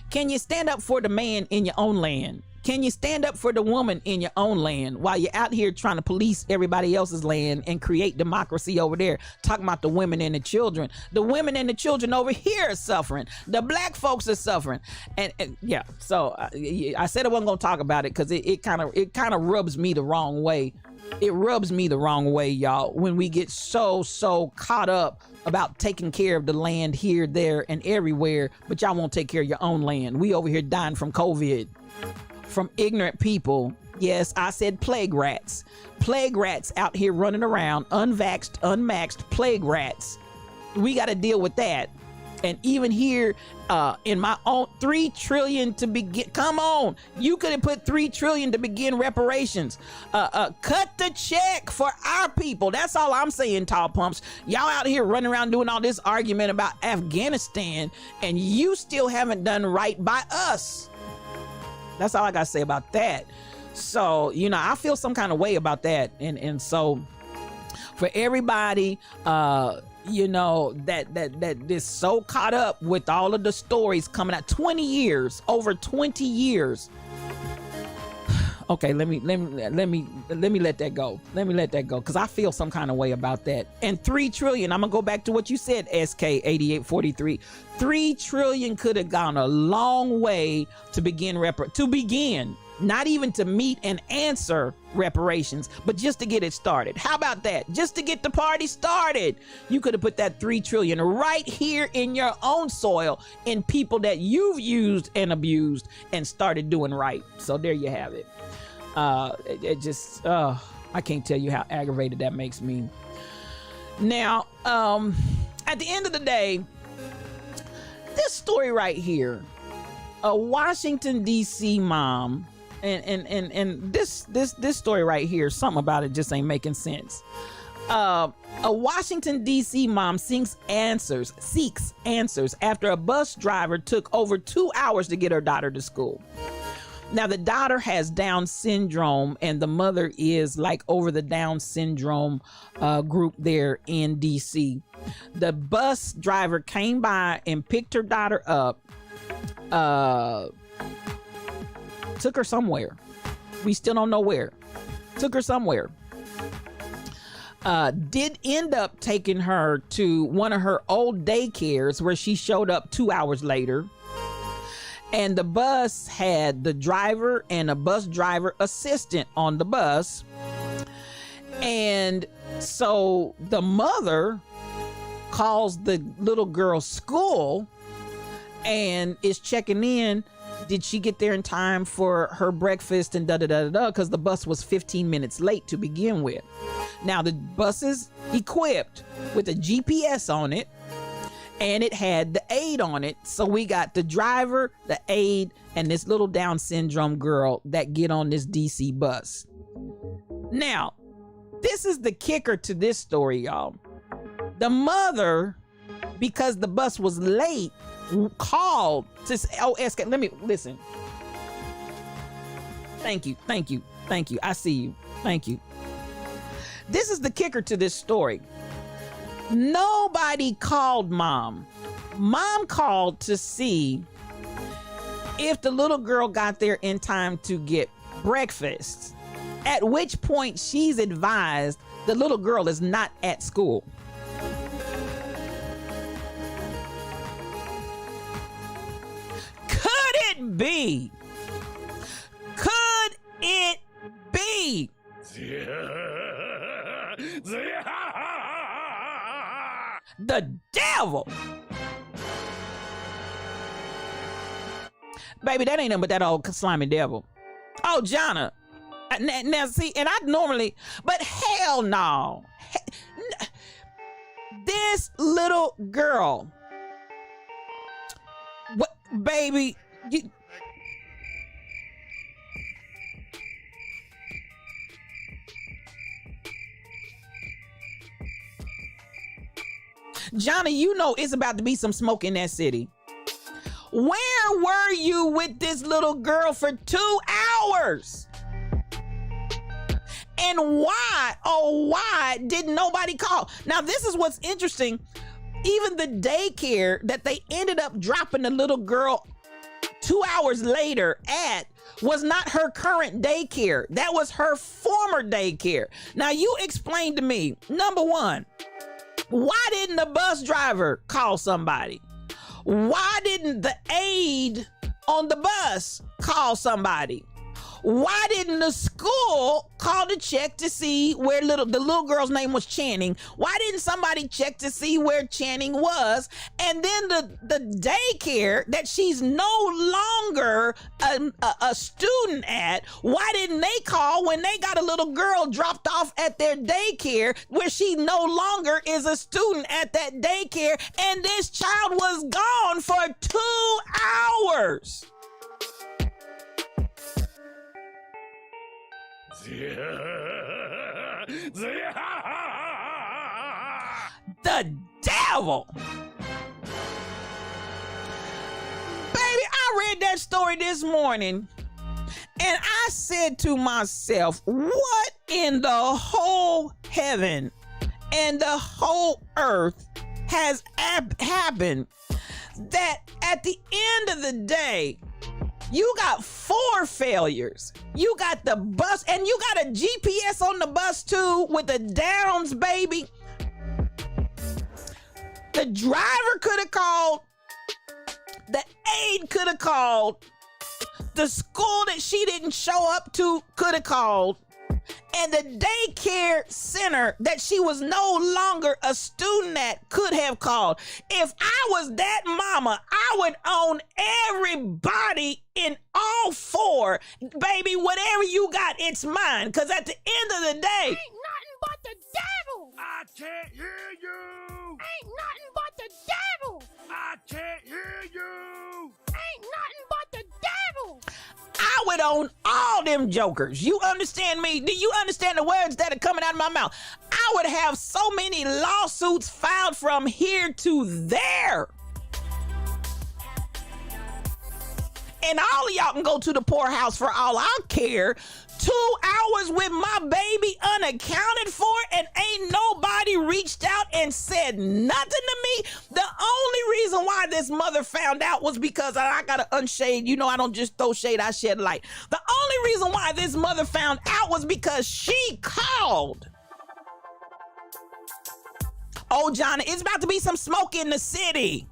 Can you stand up for the man in your own land? Can you stand up for the woman in your own land while you're out here trying to police everybody else's land and create democracy over there? Talking about the women and the children. The women and the children over here are suffering. The black folks are suffering. And yeah, so I said I wasn't going to talk about it because it kind of rubs me the wrong way. It rubs me the wrong way, y'all, when we get so caught up about taking care of the land here, there, and everywhere, but y'all won't take care of your own land. We over here dying from COVID. From ignorant people. Yes, I said plague rats. Plague rats out here running around, unvaxxed, unmaxed plague rats. We got to deal with that. And even here in my own $3 trillion to begin. Come on, you could have put $3 trillion to begin reparations. Cut the check for our people. That's all I'm saying, Tall Pumps. Y'all out here running around doing all this argument about Afghanistan, and you still haven't done right by us. That's all I gotta say about that. So, you know, I feel some kind of way about that. And so for everybody, you know, that is so caught up with all of the stories coming out, 20 years, over 20 years. Okay, let me let that go. Let me let that go because I feel some kind of way about that. And $3 trillion, I'm gonna go back to what you said, SK8843. $3 trillion could have gone a long way to begin not even to meet and answer reparations, but just to get it started. How about that? Just to get the party started. You could have put that $3 trillion right here in your own soil in people that you've used and abused and started doing right. So there you have it. It just, I can't tell you how aggravated that makes me. Now, at the end of the day, this story right here, a Washington, D.C. mom, and this story right here, something about it just ain't making sense. A Washington, D.C. mom seeks answers after a bus driver took over 2 hours to get her daughter to school. Now, the daughter has Down syndrome, and the mother is like over the Down syndrome group there in D.C. The bus driver came by and picked her daughter up, took her somewhere. We still don't know where. Took her somewhere. Did end up taking her to one of her old daycares where she showed up 2 hours later. And the bus had the driver and a bus driver assistant on the bus. And so the mother calls the little girl's school and is checking in. Did she get there in time for her breakfast and da-da-da-da-da? Because the bus was 15 minutes late to begin with. Now, the bus is equipped with a GPS on it, and it had the aid on it. So we got the driver, the aid, and this little Down syndrome girl that get on this DC bus. Now, this is the kicker to this story, y'all. The mother, because the bus was late, called to say, let me listen. Thank you. Thank you. Thank you. I see you. Thank you. This is the kicker to this story. Nobody called mom. Mom called to see if the little girl got there in time to get breakfast, at which point she's advised the little girl is not at school. Could it be? Could it be? The devil. Baby, that ain't nothing but that old slimy devil. Oh, Jonna. Now, see, and I normally, but hell no. This little girl. What, baby? Johnny, you know it's about to be some smoke in that city. Where were you with this little girl for 2 hours? And why, oh, why didn't nobody call? Now, this is what's interesting. Even the daycare that they ended up dropping the little girl 2 hours later at was not her current daycare. That was her former daycare. Now, you explain to me, number one, why didn't the bus driver call somebody? Why didn't the aide on the bus call somebody? Why didn't the school call to check to see where the little girl's name was Channing? Why didn't somebody check to see where Channing was? And then the daycare that she's no longer a student at, why didn't they call when they got a little girl dropped off at their daycare where she no longer is a student at that daycare, and this child was gone for 2 hours? The devil. Baby, I read that story this morning and I said to myself, what in the whole heaven and the whole earth has happened that at the end of the day, you got 4 failures. You got the bus, and you got a GPS on the bus too with the downs, baby. The driver could have called. The aide could have called. The school that she didn't show up to could have called. And the daycare center that she was no longer a student at could have called. If I was that mama, I would own everybody in all 4. Baby, whatever you got, it's mine. Because at the end of the day, ain't nothing but the devil. I can't hear you. Ain't nothing but the devil. I can't hear you. Ain't nothing but the devil. I would own all them jokers. You understand me? Do you understand the words that are coming out of my mouth? I would have so many lawsuits filed from here to there. And all of y'all can go to the poorhouse for all I care. 2 hours with my baby unaccounted for, and ain't nobody reached out and said nothing to me. The only reason why this mother found out was because I gotta unshade. You know, I don't just throw shade, I shed light. The only reason why this mother found out was because she called. Oh, Johnny, it's about to be some smoke in the city.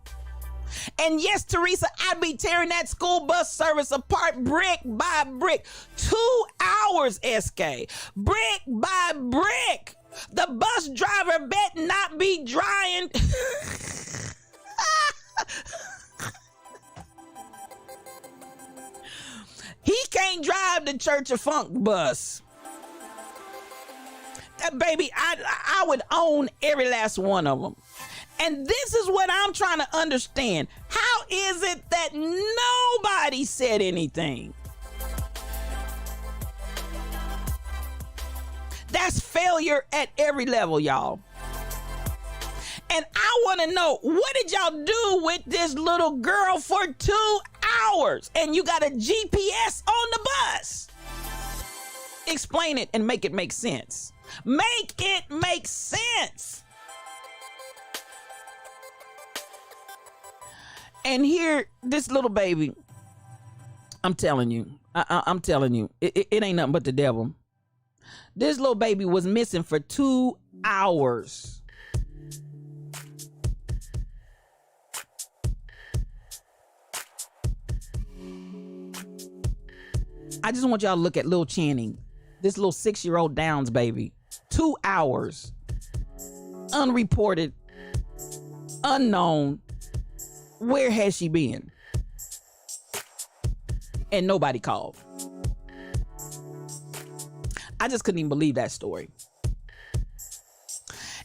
And yes, Teresa, I'd be tearing that school bus service apart brick by brick. 2 hours, SK. Brick by brick. The bus driver bet not be drying. He can't drive the Church of Funk bus. Baby, I would own every last one of them. And this is what I'm trying to understand. How is it that nobody said anything? That's failure at every level, y'all. And I want to know, what did y'all do with this little girl for 2 hours? And you got a GPS on the bus. Explain it and make it make sense. Make it make sense. And here, this little baby, I'm telling you, I'm telling you, it ain't nothing but the devil. This little baby was missing for 2 hours. I just want y'all to look at Lil Channing, this little 6-year-old Downs baby. 2 hours. Unreported. Unknown. Where has she been? And nobody called. I just couldn't even believe that story.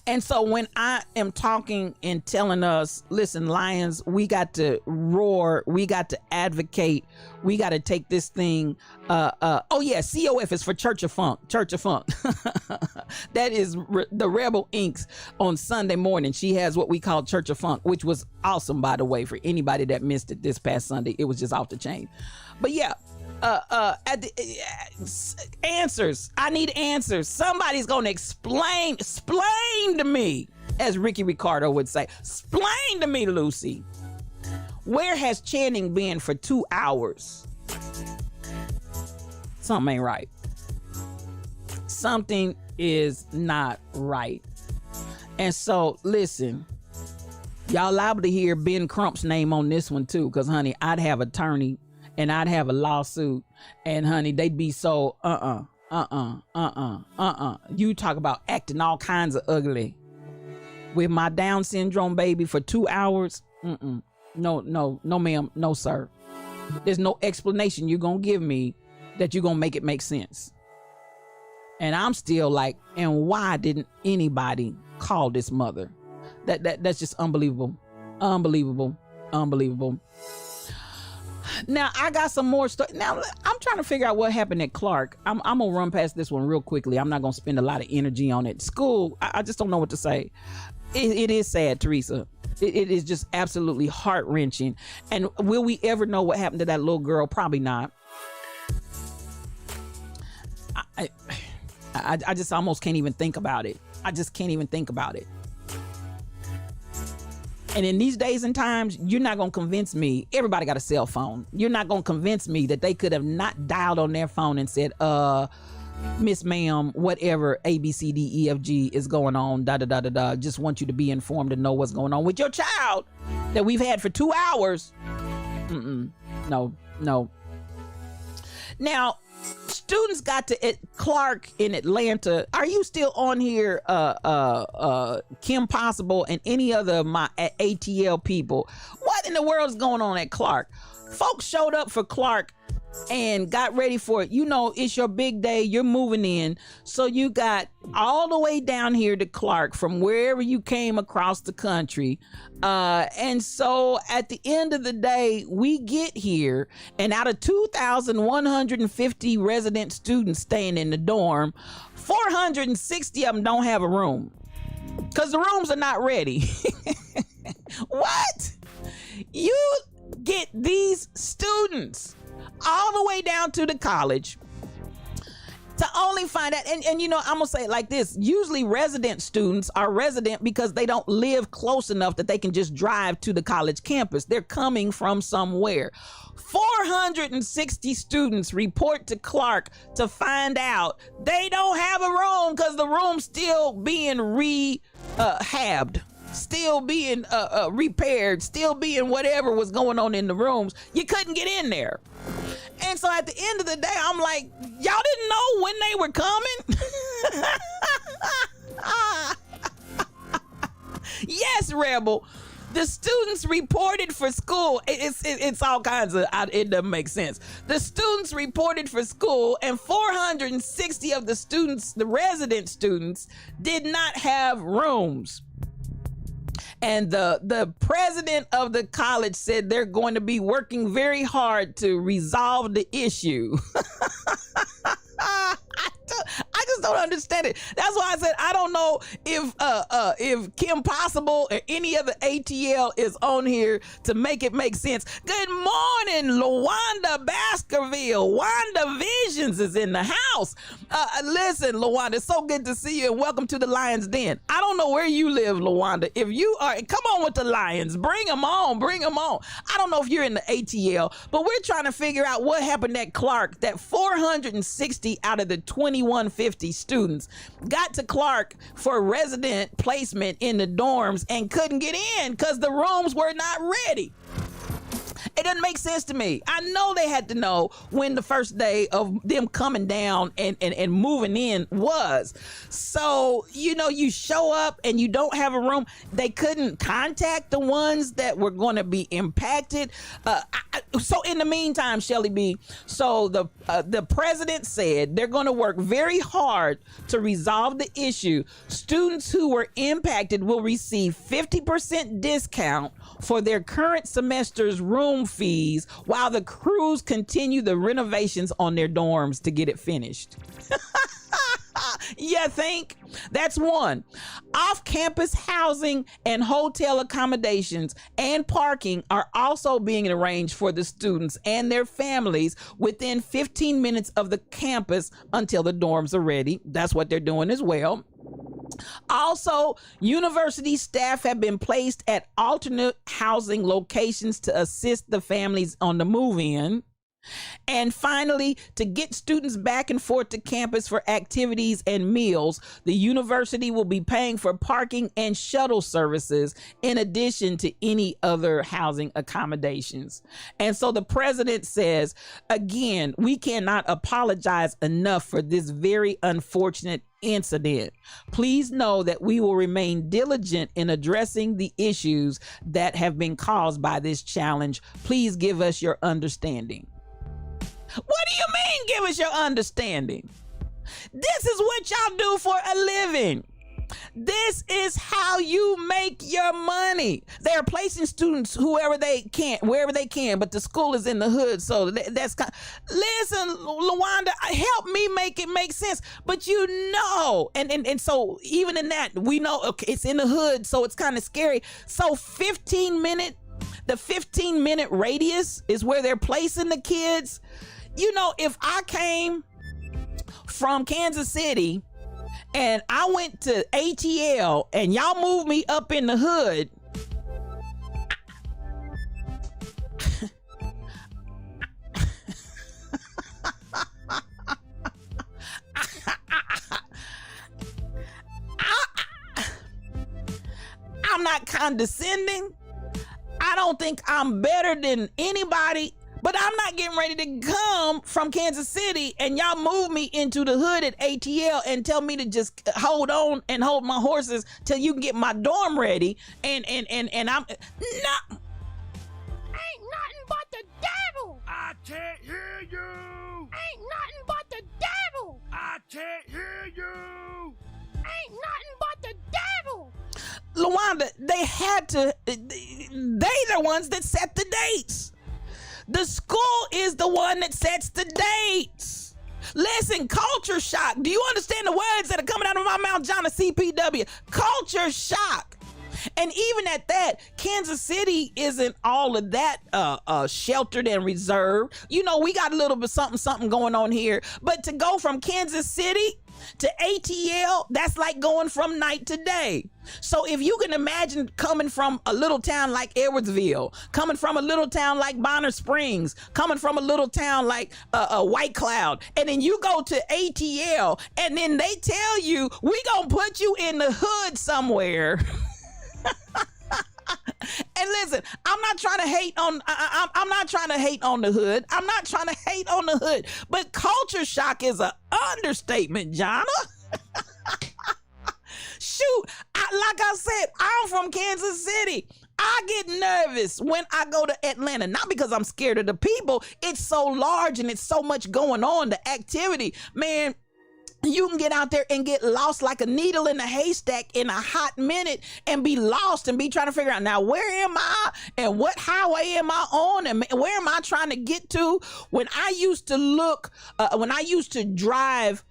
And so when I am talking and telling us, listen, Lions, we got to roar, we got to advocate, we got to take this thing. Oh yeah, COF is for Church of Funk. Church of Funk. That is the Rebel Inks on Sunday morning. She has what we call Church of Funk, which was awesome, by the way, for anybody that missed it this past Sunday. It was just off the chain. But yeah. Answers. I need answers. Somebody's gonna explain to me, as Ricky Ricardo would say. Explain to me, Lucy. Where has Channing been for 2 hours? Something ain't right. Something is not right. And so, listen, y'all liable to hear Ben Crump's name on this one too, because honey, I'd have attorney and I'd have a lawsuit, and honey, they'd be so You talk about acting all kinds of ugly with my Down syndrome baby for 2 hours. No, ma'am, no, sir. There's no explanation you're gonna give me that you're gonna make it make sense. And I'm still like, and why didn't anybody call this mother? That's just unbelievable. Unbelievable. Now, I got some more stuff. Now, I'm trying to figure out what happened at Clark. I'm going to run past this one real quickly. I'm not going to spend a lot of energy on it. School, I just don't know what to say. It is sad, Teresa. It is just absolutely heart-wrenching. And will we ever know what happened to that little girl? Probably not. I just almost can't even think about it. I just can't even think about it. And in these days and times, you're not going to convince me. Everybody got a cell phone. You're not going to convince me that they could have not dialed on their phone and said, Miss Ma'am, whatever A, B, C, D, E, F, G is going on, just want you to be informed and know what's going on with your child that we've had for 2 hours. No. Now, students got to at Clark in Atlanta. Are you still on here, Kim Possible and any other of my ATL people? What in the world is going on at Clark? Folks showed up for Clark and got ready for it. You know, it's your big day. You're moving in. So you got all the way down here to Clark from wherever you came across the country. And so at the end of the day, we get here, and out of 2,150 resident students staying in the dorm, 460 of them don't have a room because the rooms are not ready. What? You get these students all the way down to the college to only find out, and you know, I'm gonna say it like this: usually resident students are resident because they don't live close enough that they can just drive to the college campus. They're coming from somewhere. 460 students report to Clark to find out they don't have a room because the room's still being rehabbed, still being repaired, still being whatever was going on in the rooms. You couldn't get in there. And so at the end of the day, I'm like, y'all didn't know when they were coming? Yes, Rebel. The students reported for school. It's all kinds of, it doesn't make sense. The students reported for school, and 460 of the students, the resident students, did not have rooms. And the president of the college said they're going to be working very hard to resolve the issue. I just don't understand it. That's why I said I don't know if Kim Possible or any other ATL is on here to make it make sense. Good morning, LaWanda Baskerville. Wanda Visions is in the house. Listen, LaWanda, it's so good to see you and welcome to the Lion's Den. I don't know where you live, LaWanda. If you are, come on with the Lions. Bring them on. Bring them on. I don't know if you're in the ATL, but we're trying to figure out what happened at Clark, that 460 out of the 2150 students got to Clark for resident placement in the dorms and couldn't get in because the rooms were not ready. It doesn't make sense to me. I know they had to know when the first day of them coming down and moving in was. So, you know, you show up and you don't have a room. They couldn't contact the ones that were going to be impacted. So in the meantime, Shelly B, so the president said they're going to work very hard to resolve the issue. Students who were impacted will receive 50% discount for their current semester's room fees while the crews continue the renovations on their dorms to get it finished. You think? That's one. Off-campus housing and hotel accommodations and parking are also being arranged for the students and their families within 15 minutes of the campus until the dorms are ready. That's what they're doing as well. Also, university staff have been placed at alternate housing locations to assist the families on the move-in. And finally, to get students back and forth to campus for activities and meals, the university will be paying for parking and shuttle services in addition to any other housing accommodations. And so the president says, again, we cannot apologize enough for this very unfortunate incident. Please know that we will remain diligent in addressing the issues that have been caused by this challenge. Please give us your understanding. What do you mean, give us your understanding? This is what y'all do for a living. This is how you make your money. They're placing students wherever they can, but the school is in the hood, so that's listen, LaWanda, help me make it make sense. But you know, and so even in that, we know, okay, it's in the hood, so it's kind of scary. So the 15-minute radius is where they're placing the kids. You know, if I came from Kansas City and I went to ATL and y'all moved me up in the hood, I'm not condescending. I don't think I'm better than anybody. But I'm not getting ready to come from Kansas City and y'all move me into the hood at ATL and tell me to just hold on and hold my horses till you can get my dorm ready. And I'm not. Ain't nothing but the devil. I can't hear you. Ain't nothing but the devil. I can't hear you. Ain't nothing but the devil. LaWanda, they the ones that set the dates. The school is the one that sets the dates. Listen, culture shock. Do you understand the words that are coming out of my mouth, John, a CPW? Culture shock. And even at that, Kansas City isn't all of that sheltered and reserved. You know, we got a little bit something going on here. But to go from Kansas City to ATL, that's like going from night to day. So if you can imagine coming from a little town like Edwardsville, coming from a little town like Bonner Springs, coming from a little town like White Cloud, and then you go to ATL, and then they tell you, we gonna put you in the hood somewhere. And listen, I'm not trying to hate on. I'm not trying to hate on the hood. I'm not trying to hate on the hood. But culture shock is an understatement, Jonna. Shoot, like I said, I'm from Kansas City. I get nervous when I go to Atlanta, not because I'm scared of the people. It's so large and it's so much going on. The activity, man. You can get out there and get lost like a needle in a haystack in a hot minute and be lost and be trying to figure out, now, where am I and what highway am I on and where am I trying to get to? When I used to drive,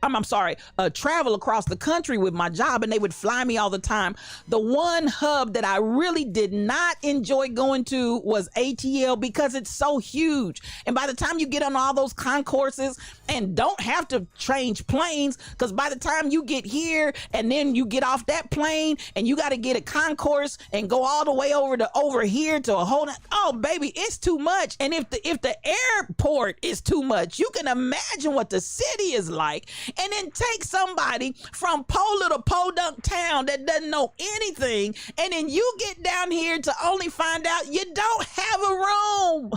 travel across the country with my job, and they would fly me all the time, the one hub that I really did not enjoy going to was ATL, because it's so huge. And by the time you get on all those concourses and don't have to change planes, because by the time you get here and then you get off that plane and you got to get a concourse and go all the way over here to a whole, oh baby, it's too much. And if the airport is too much, you can imagine what the city is like. And then take somebody from little podunk town that doesn't know anything, and then you get down here to only find out you don't have a room.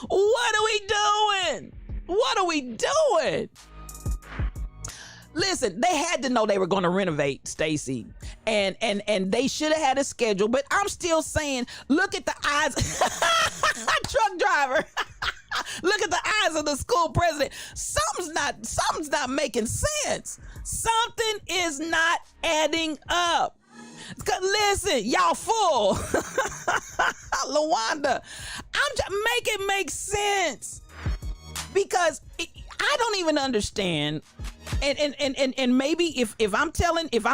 What are we doing? What are we doing? Listen, they had to know they were going to renovate, Stacy, and they should have had a schedule. But I'm still saying, look at the eyes, truck driver. Look at the eyes of the school president. Something's not making sense. Something is not adding up. Listen, y'all full. LaWanda, I'm just make it make sense, because I don't even understand. And maybe if I'm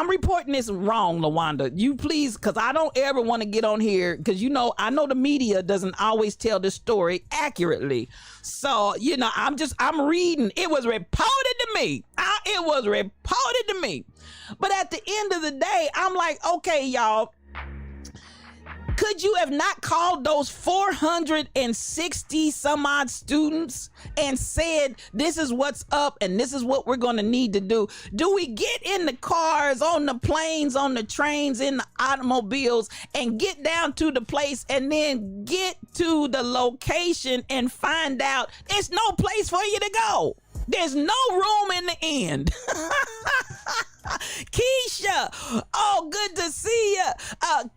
reporting this wrong, LaWanda, you please, because I don't ever want to get on here, because I know the media doesn't always tell the story accurately. So I'm reading. It was reported to me. It was reported to me. But at the end of the day, I'm like, okay, y'all, could you have not called those 460 some odd students and said, this is what's up and this is what we're going to need to do? Do we get in the cars, on the planes, on the trains, in the automobiles, and get down to the place and then get to the location and find out it's no place for you to go? There's no room in the end. Keisha, oh, good to see you.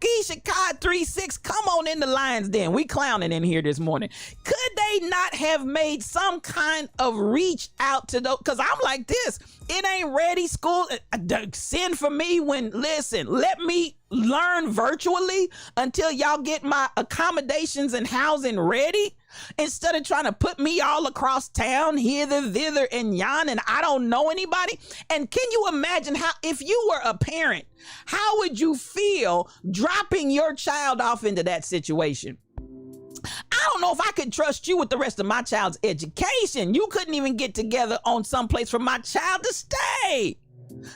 Keisha Cod 36, come on in the Lions Den. We clowning in here this morning. Could they not have made some kind of reach out to those? Because I'm like this, it ain't ready. School, send for me let me learn virtually until y'all get my accommodations and housing ready, instead of trying to put me all across town, hither, thither, and yon, and I don't know anybody. And can you imagine how, if you were a parent, how would you feel dropping your child off into that situation? I don't know if I could trust you with the rest of my child's education. You couldn't even get together on some place for my child to stay.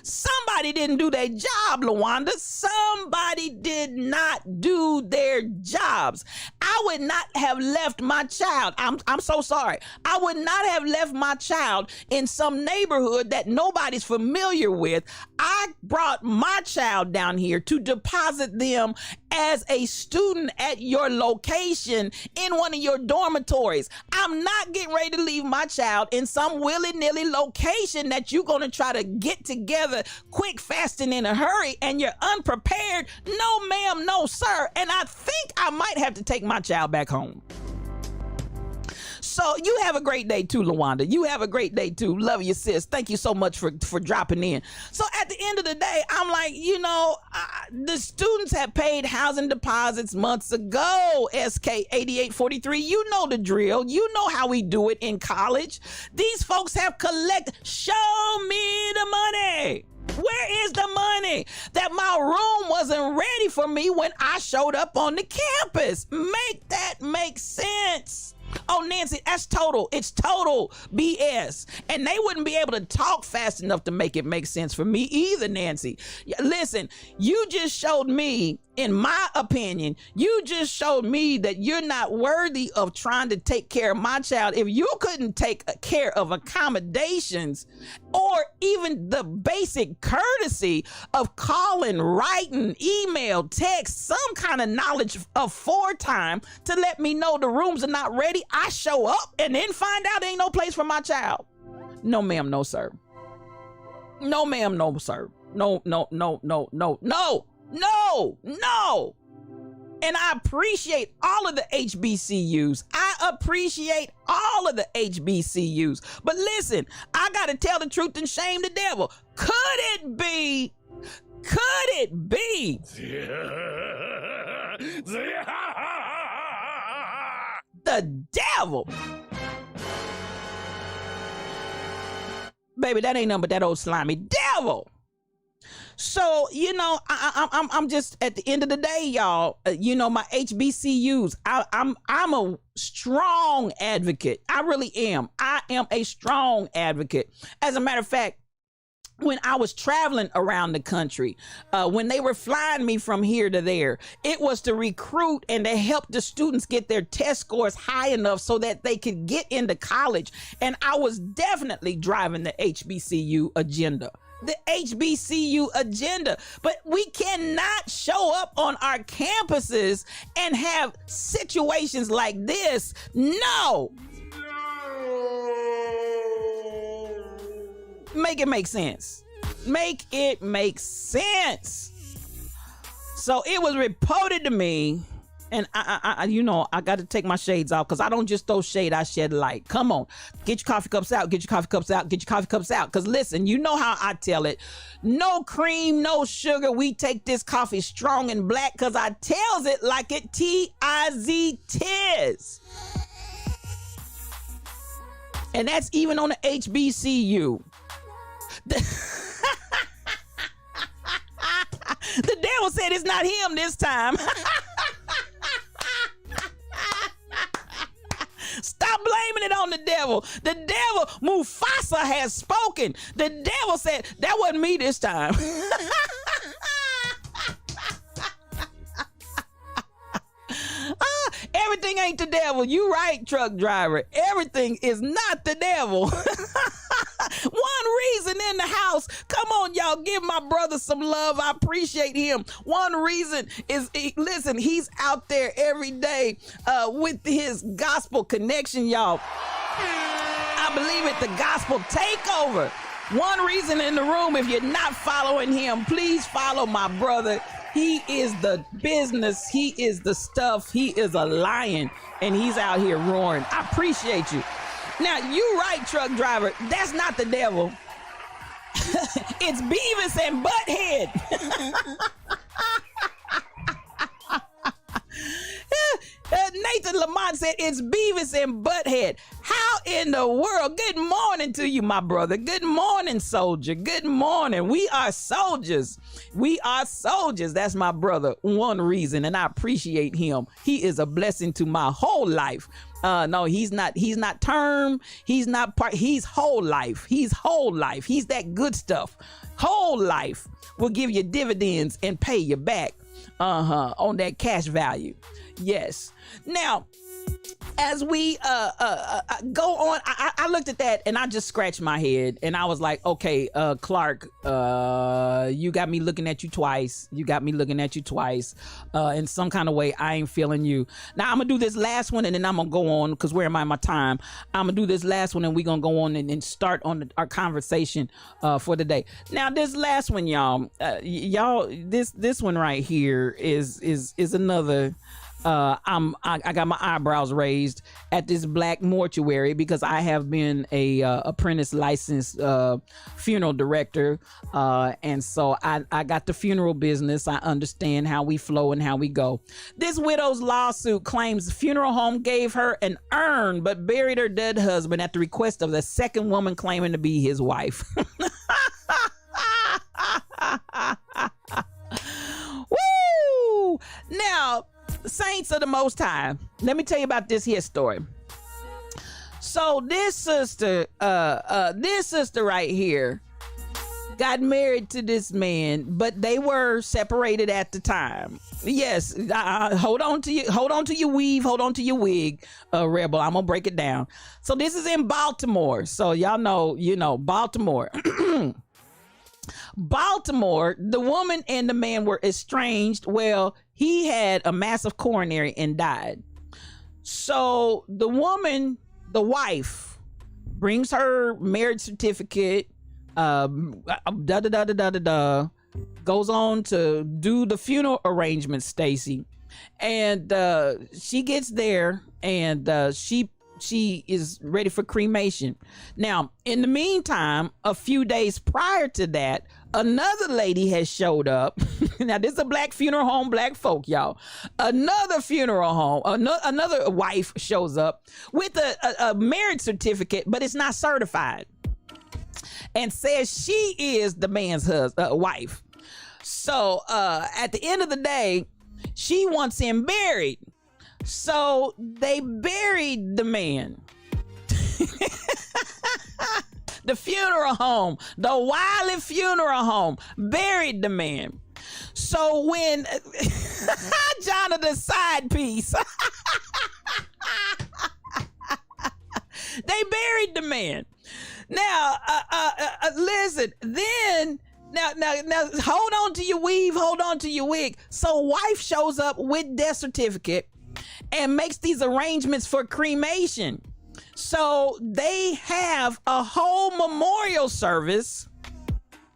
Somebody didn't do their job, LaWanda. Somebody did not do their jobs. I would not have left my child. I'm so sorry. I would not have left my child in some neighborhood that nobody's familiar with. I brought my child down here to deposit them as a student at your location in one of your dormitories. I'm not getting ready to leave my child in some willy-nilly location that you're going to try to get together quick, fast, and in a hurry, and you're unprepared. No, ma'am, no, sir. And I think I might have to take my child back home. So you have a great day too, LaWanda. You have a great day too. Love you, sis. Thank you so much for dropping in. So at the end of the day, I'm like, the students have paid housing deposits months ago, SK 8843. You know the drill. You know how we do it in college. These folks have collected. Show me the money. Where is the money? That my room wasn't ready for me when I showed up on the campus. Make that make sense. Oh, Nancy, it's total BS. And they wouldn't be able to talk fast enough to make it make sense for me either, Nancy. Listen, you just showed me, in my opinion, you just showed me that you're not worthy of trying to take care of my child. If you couldn't take care of accommodations or even the basic courtesy of calling, writing, email, text, some kind of knowledge of foretime to let me know the rooms are not ready, I show up and then find out ain't no place for my child. No, ma'am, no, sir. No, ma'am, no, sir. No. And I appreciate all of the HBCUs. I appreciate all of the HBCUs. But listen, I got to tell the truth and shame the devil. Could it be the devil? Baby, that ain't nothing but that old slimy devil. So, you know, I'm just at the end of the day, y'all, you know, my HBCUs, I'm a strong advocate. I really am. I am a strong advocate. As a matter of fact, when I was traveling around the country, when they were flying me from here to there, it was to recruit and to help the students get their test scores high enough so that they could get into college. And I was definitely driving the HBCU agenda. The HBCU agenda. But we cannot show up on our campuses and have situations like this. No. Make it make sense. Make it make sense. So it was reported to me, and I you know, I got to take my shades off because I don't just throw shade, I shed light. Come on, get your coffee cups out, get your coffee cups out, get your coffee cups out. Because listen, you know how I tell it. No cream, no sugar. We take this coffee strong and black because I tells it like it T-I-Z-tis. And that's even on the HBCU. The devil said it's not him this time. Stop blaming it on the devil. The devil, Mufasa, has spoken. The devil said, that wasn't me this time. Everything ain't the devil. You right, truck driver. Everything is not the devil. One reason in the house. Come on, y'all. Give my brother some love. I appreciate him. One reason is, listen, he's out there every day with his gospel connection, y'all. I believe it, the gospel takeover. One reason in the room, if you're not following him, please follow my brother. He is the business. He is the stuff. He is a lion, and he's out here roaring. I appreciate you. Now, you right, truck driver. That's not the devil. It's Beavis and Butthead. Nathan Lamont said it's Beavis and Butthead. How in the world? Good morning to you, my brother. Good morning, soldier. Good morning. We are soldiers. We are soldiers. That's my brother. One reason, and I appreciate him. He is a blessing to my whole life. No, he's not term. He's not part. He's whole life. He's whole life. He's that good stuff. Whole life will give you dividends and pay you back. On that cash value. Yes. Now, as we go on, I looked at that and I just scratched my head and I was like, okay, Clark, you got me looking at you twice. You got me looking at you twice. In some kind of way, I ain't feeling you. Now I'm gonna do this last one and then I'm gonna go on, because where am I in my time? I'm gonna do this last one and we're gonna go on and start on our conversation for the day. Now this last one, y'all, this one right here is another. I got my eyebrows raised at this black mortuary because I have been a apprentice licensed funeral director, and so I got the funeral business. I understand how we flow and how we go. This widow's lawsuit claims the funeral home gave her an urn but buried her dead husband at the request of the second woman claiming to be his wife. Woo! Now, saints of the Most High, let me tell you about this here story. So this sister right here got married to this man, but they were separated at the time. Yes, hold on to your weave, hold on to your wig, Rebel. I'm gonna break it down. So this is in Baltimore. So y'all know, Baltimore. Baltimore, the woman and the man were estranged. Well, he had a massive coronary and died. So the woman, the wife, brings her marriage certificate, goes on to do the funeral arrangements, Stacy. And she gets there, and she is ready for cremation. Now, in the meantime, a few days prior to that, another lady has showed up. Now, this is a black funeral home, black folk, y'all. Another funeral home, another wife shows up with a marriage certificate, but it's not certified, and says she is the man's wife. So at the end of the day, she wants him buried. So they buried the man. The funeral home, the Wiley Funeral Home, buried the man. So when Jonathan side piece, they buried the man. Now, listen, then now, hold on to your weave, hold on to your wig. So wife shows up with death certificate and makes these arrangements for cremation. So they have a whole memorial service.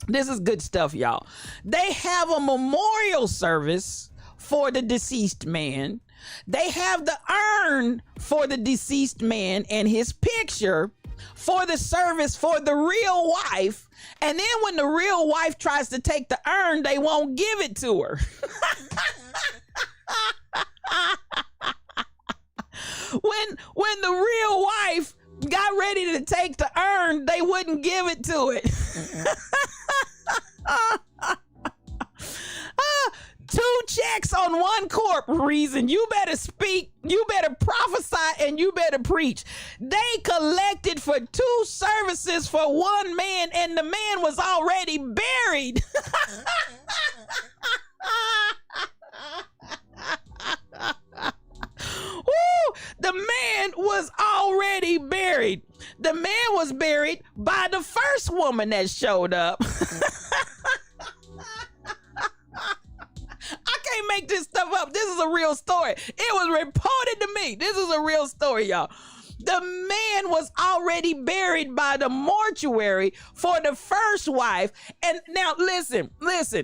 This is good stuff, y'all. They have a memorial service for the deceased man. They have the urn for the deceased man and his picture for the service for the real wife. And then when the real wife tries to take the urn, they won't give it to her. When the real wife got ready to take the urn, they wouldn't give it to it. 2 checks on 1 corpse reason. You better speak, you better prophesy, and you better preach. They collected for 2 services for 1 man, and the man was already buried. Woo! The man was already buried. The man was buried by the first woman that showed up. I can't make this stuff up. This is a real story. It was reported to me. This is a real story, y'all. The man was already buried by the mortuary for the first wife. And now listen,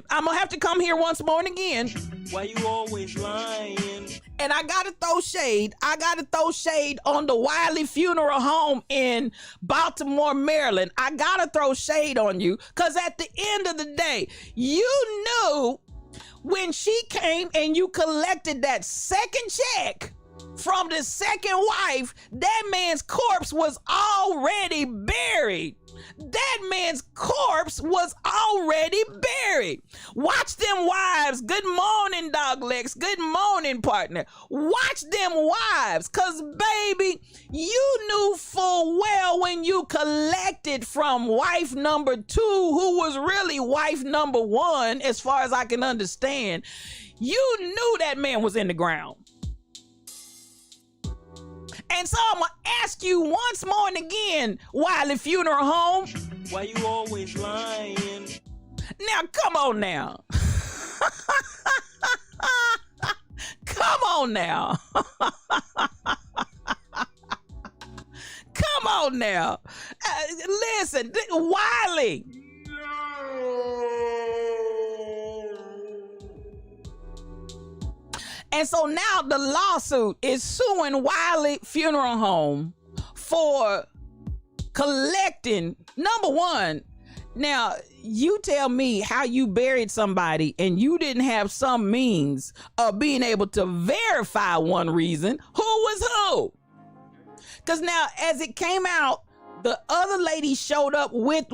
I'm gonna have to come here once more and again. Why you always lying? And I gotta throw shade. I gotta throw shade on the Wiley Funeral Home in Baltimore, Maryland. I gotta throw shade on you, because at the end of the day, you knew when she came and you collected that second check from the second wife, that man's corpse was already buried. That man's corpse was already buried. Watch them wives. Good morning, Dog Lex. Good morning, partner. Watch them wives, because, baby, you knew full well when you collected from wife number 2, who was really wife number 1, as far as I can understand. You knew that man was in the ground. And so I'm gonna ask you once more and again, Wiley Funeral Home. Why you always lying? Now, come on now. Come on now. Come on now. Listen, Wiley. And so now the lawsuit is suing Wiley Funeral Home for collecting, number one. Now, you tell me how you buried somebody and you didn't have some means of being able to verify one reason who was who. Because now, as it came out, the other lady showed up with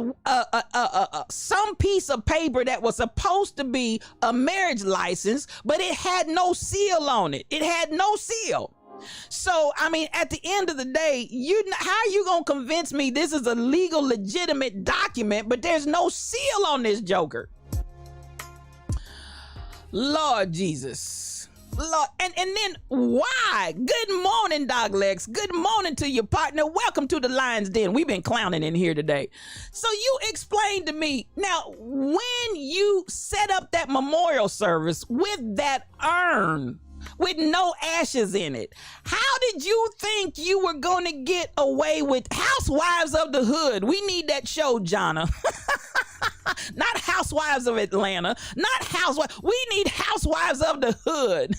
some piece of paper that was supposed to be a marriage license, but it had no seal on it. It had no seal. So, I mean, at the end of the day, how are you going to convince me this is a legal, legitimate document, but there's no seal on this joker? Lord Jesus. Lord, and then why? Good morning, Dog Lex. Good morning to your partner. Welcome to the Lion's Den. We've been clowning in here today. So you explained to me, now, when you set up that memorial service with that urn, with no ashes in it, how did you think you were going to get away with Housewives of the Hood? We need that show, Jonna. Not housewives of Atlanta. Not housewives. We need housewives of the hood.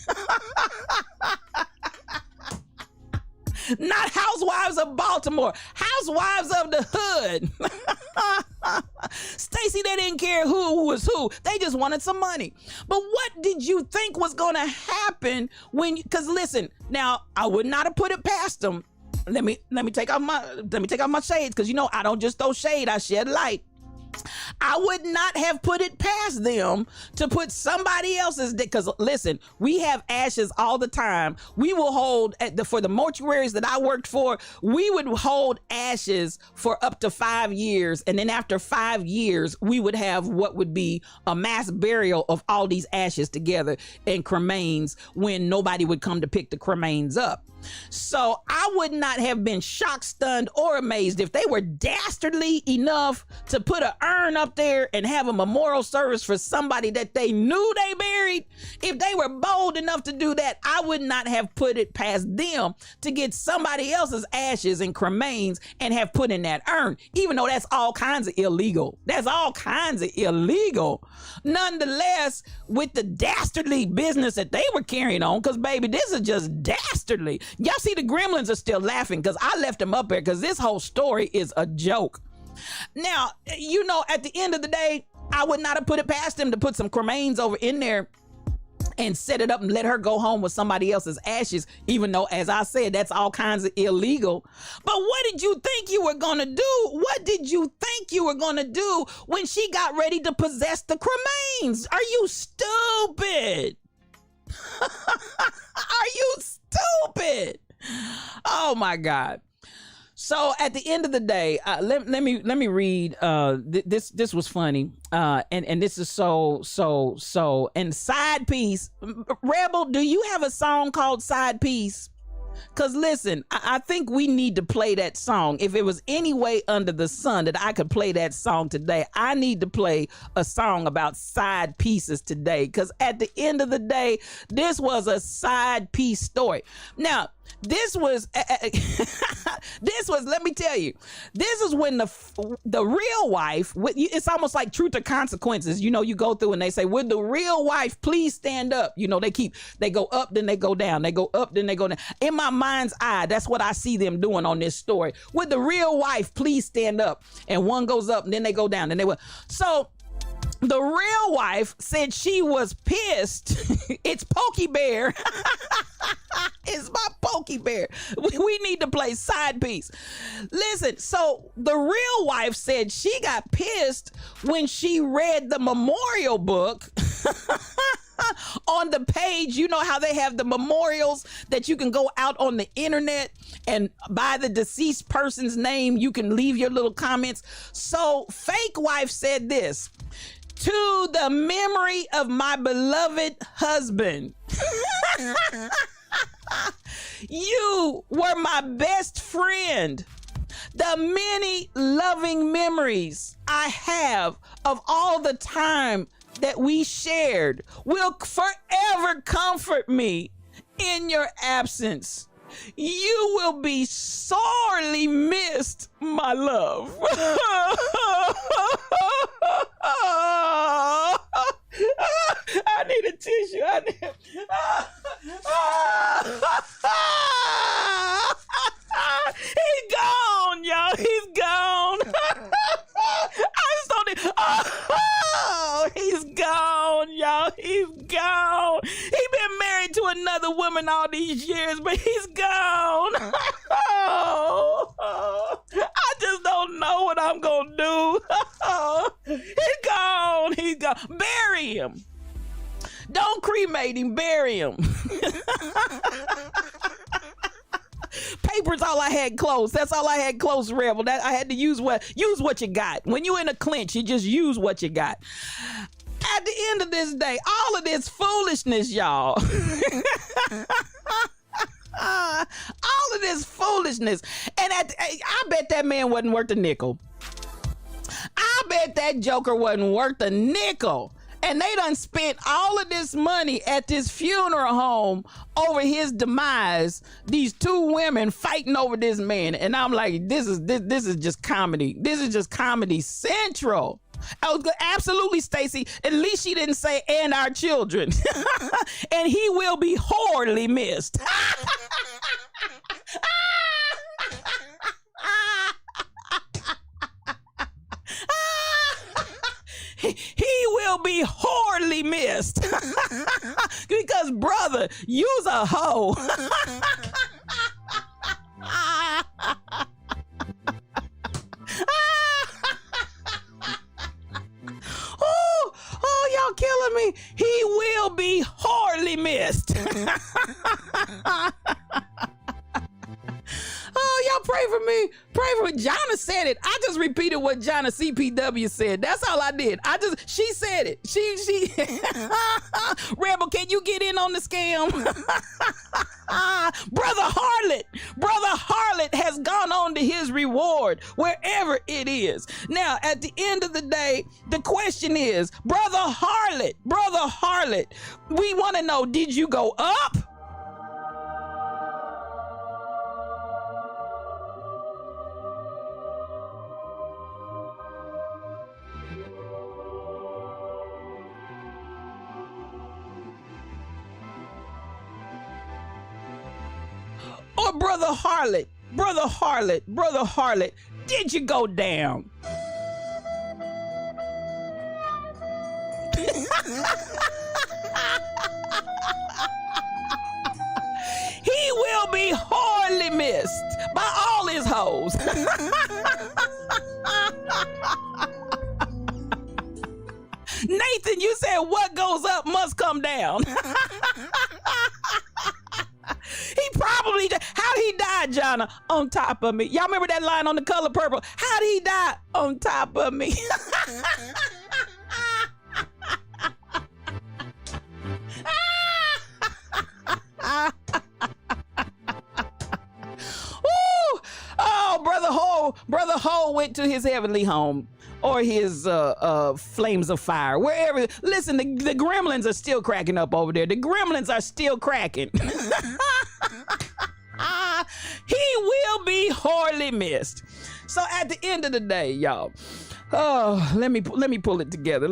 Not housewives of Baltimore. Housewives of the hood. Stacey, they didn't care who was who. They just wanted some money. But what did you think was going to happen when? Because listen, now I would not have put it past them. Let me take off my shades, because you know I don't just throw shade. I shed light. I would not have put it past them to put somebody else's, because listen, we have ashes all the time. We will hold for the mortuaries that I worked for, we would hold ashes for up to 5 years. And then after 5 years, we would have what would be a mass burial of all these ashes together in cremains when nobody would come to pick the cremains up. So I would not have been shocked, stunned, or amazed if they were dastardly enough to put an urn up there and have a memorial service for somebody that they knew they buried. If they were bold enough to do that, I would not have put it past them to get somebody else's ashes and cremains and have put in that urn, even though that's all kinds of illegal. That's all kinds of illegal. Nonetheless, with the dastardly business that they were carrying on, because baby, this is just dastardly. Y'all see the gremlins are still laughing because I left them up there because this whole story is a joke. Now, you know, at the end of the day, I would not have put it past them to put some cremains over in there and set it up and let her go home with somebody else's ashes, even though, as I said, that's all kinds of illegal. But what did you think you were going to do? What did you think you were going to do when she got ready to possess the cremains? Are you stupid? Are you stupid? Oh my God. So at the end of the day, let me read. This was funny, and this is so. And side piece, Rebel, do you have a song called Side Piece? Because listen, I think we need to play that song. If it was any way under the sun that I could play that song today, I need to play a song about side pieces today. Because at the end of the day, this was a side piece story. Now, this was, let me tell you, this is when the real wife, it's almost like Truth or Consequences. You know, you go through and they say, would the real wife please stand up? You know, they go up, then they go down. They go up, then they go down. In my mind's eye, that's what I see them doing on this story. Would the real wife please stand up? And one goes up, and then they go down, and they will. So the real wife said she was pissed. It's Pokey Bear. It's my Pokey Bear. We need to play side piece. Listen, so the real wife said she got pissed when she read the memorial book. On the page, you know how they have the memorials that you can go out on the internet and by the deceased person's name, you can leave your little comments. So fake wife said this: to the memory of my beloved husband. You were my best friend. The many loving memories I have of all the time that we shared will forever comfort me in your absence. You will be sorely missed, my love. I need a tissue. He's gone, y'all. He's gone. I just don't need. Oh, he's gone, y'all. He's gone. He's been married to another woman all these years, but he's gone. I just don't know what I'm gonna do. He's gone. He's gone. Bury him. Don't cremate him. Bury him. Paper's all I had close. That's all I had close, Rebel. That I had to use what you got. When you in a clinch, you just use what you got. At the end of this day, all of this foolishness, y'all. All of this foolishness. And I bet that man wasn't worth a nickel. I bet that joker wasn't worth a nickel. And they done spent all of this money at this funeral home over his demise. These two women fighting over this man. And I'm like, this is just comedy. This is just Comedy Central. Oh, absolutely, Stacy. At least she didn't say and our children. And he will be horribly missed. He will be horribly missed. Because, brother, you's a hoe. Oh, y'all killing me. He will be horribly missed. Oh, y'all pray for me. Pray for me. Jonna said it. I just repeated what Jonna CPW said. That's all I did. She said it. She Rebel, can you get in on the scam? Brother Harlot has gone on to his reward, wherever it is. Now, at the end of the day, the question is, Brother Harlot, we want to know, did you go up? Or Brother Harlot, did you go down? He will be horribly missed by all his hoes. Nathan, you said what goes up must come down. He probably, how'd he die, Jonna? On top of me. Y'all remember that line on The Color Purple? How'd he die? On top of me. Woo! Oh, Brother Ho went to his heavenly home. Or his flames of fire, wherever. Listen, the gremlins are still cracking up over there. The gremlins are still cracking. He will be horribly missed. So at the end of the day, y'all, let me pull it together.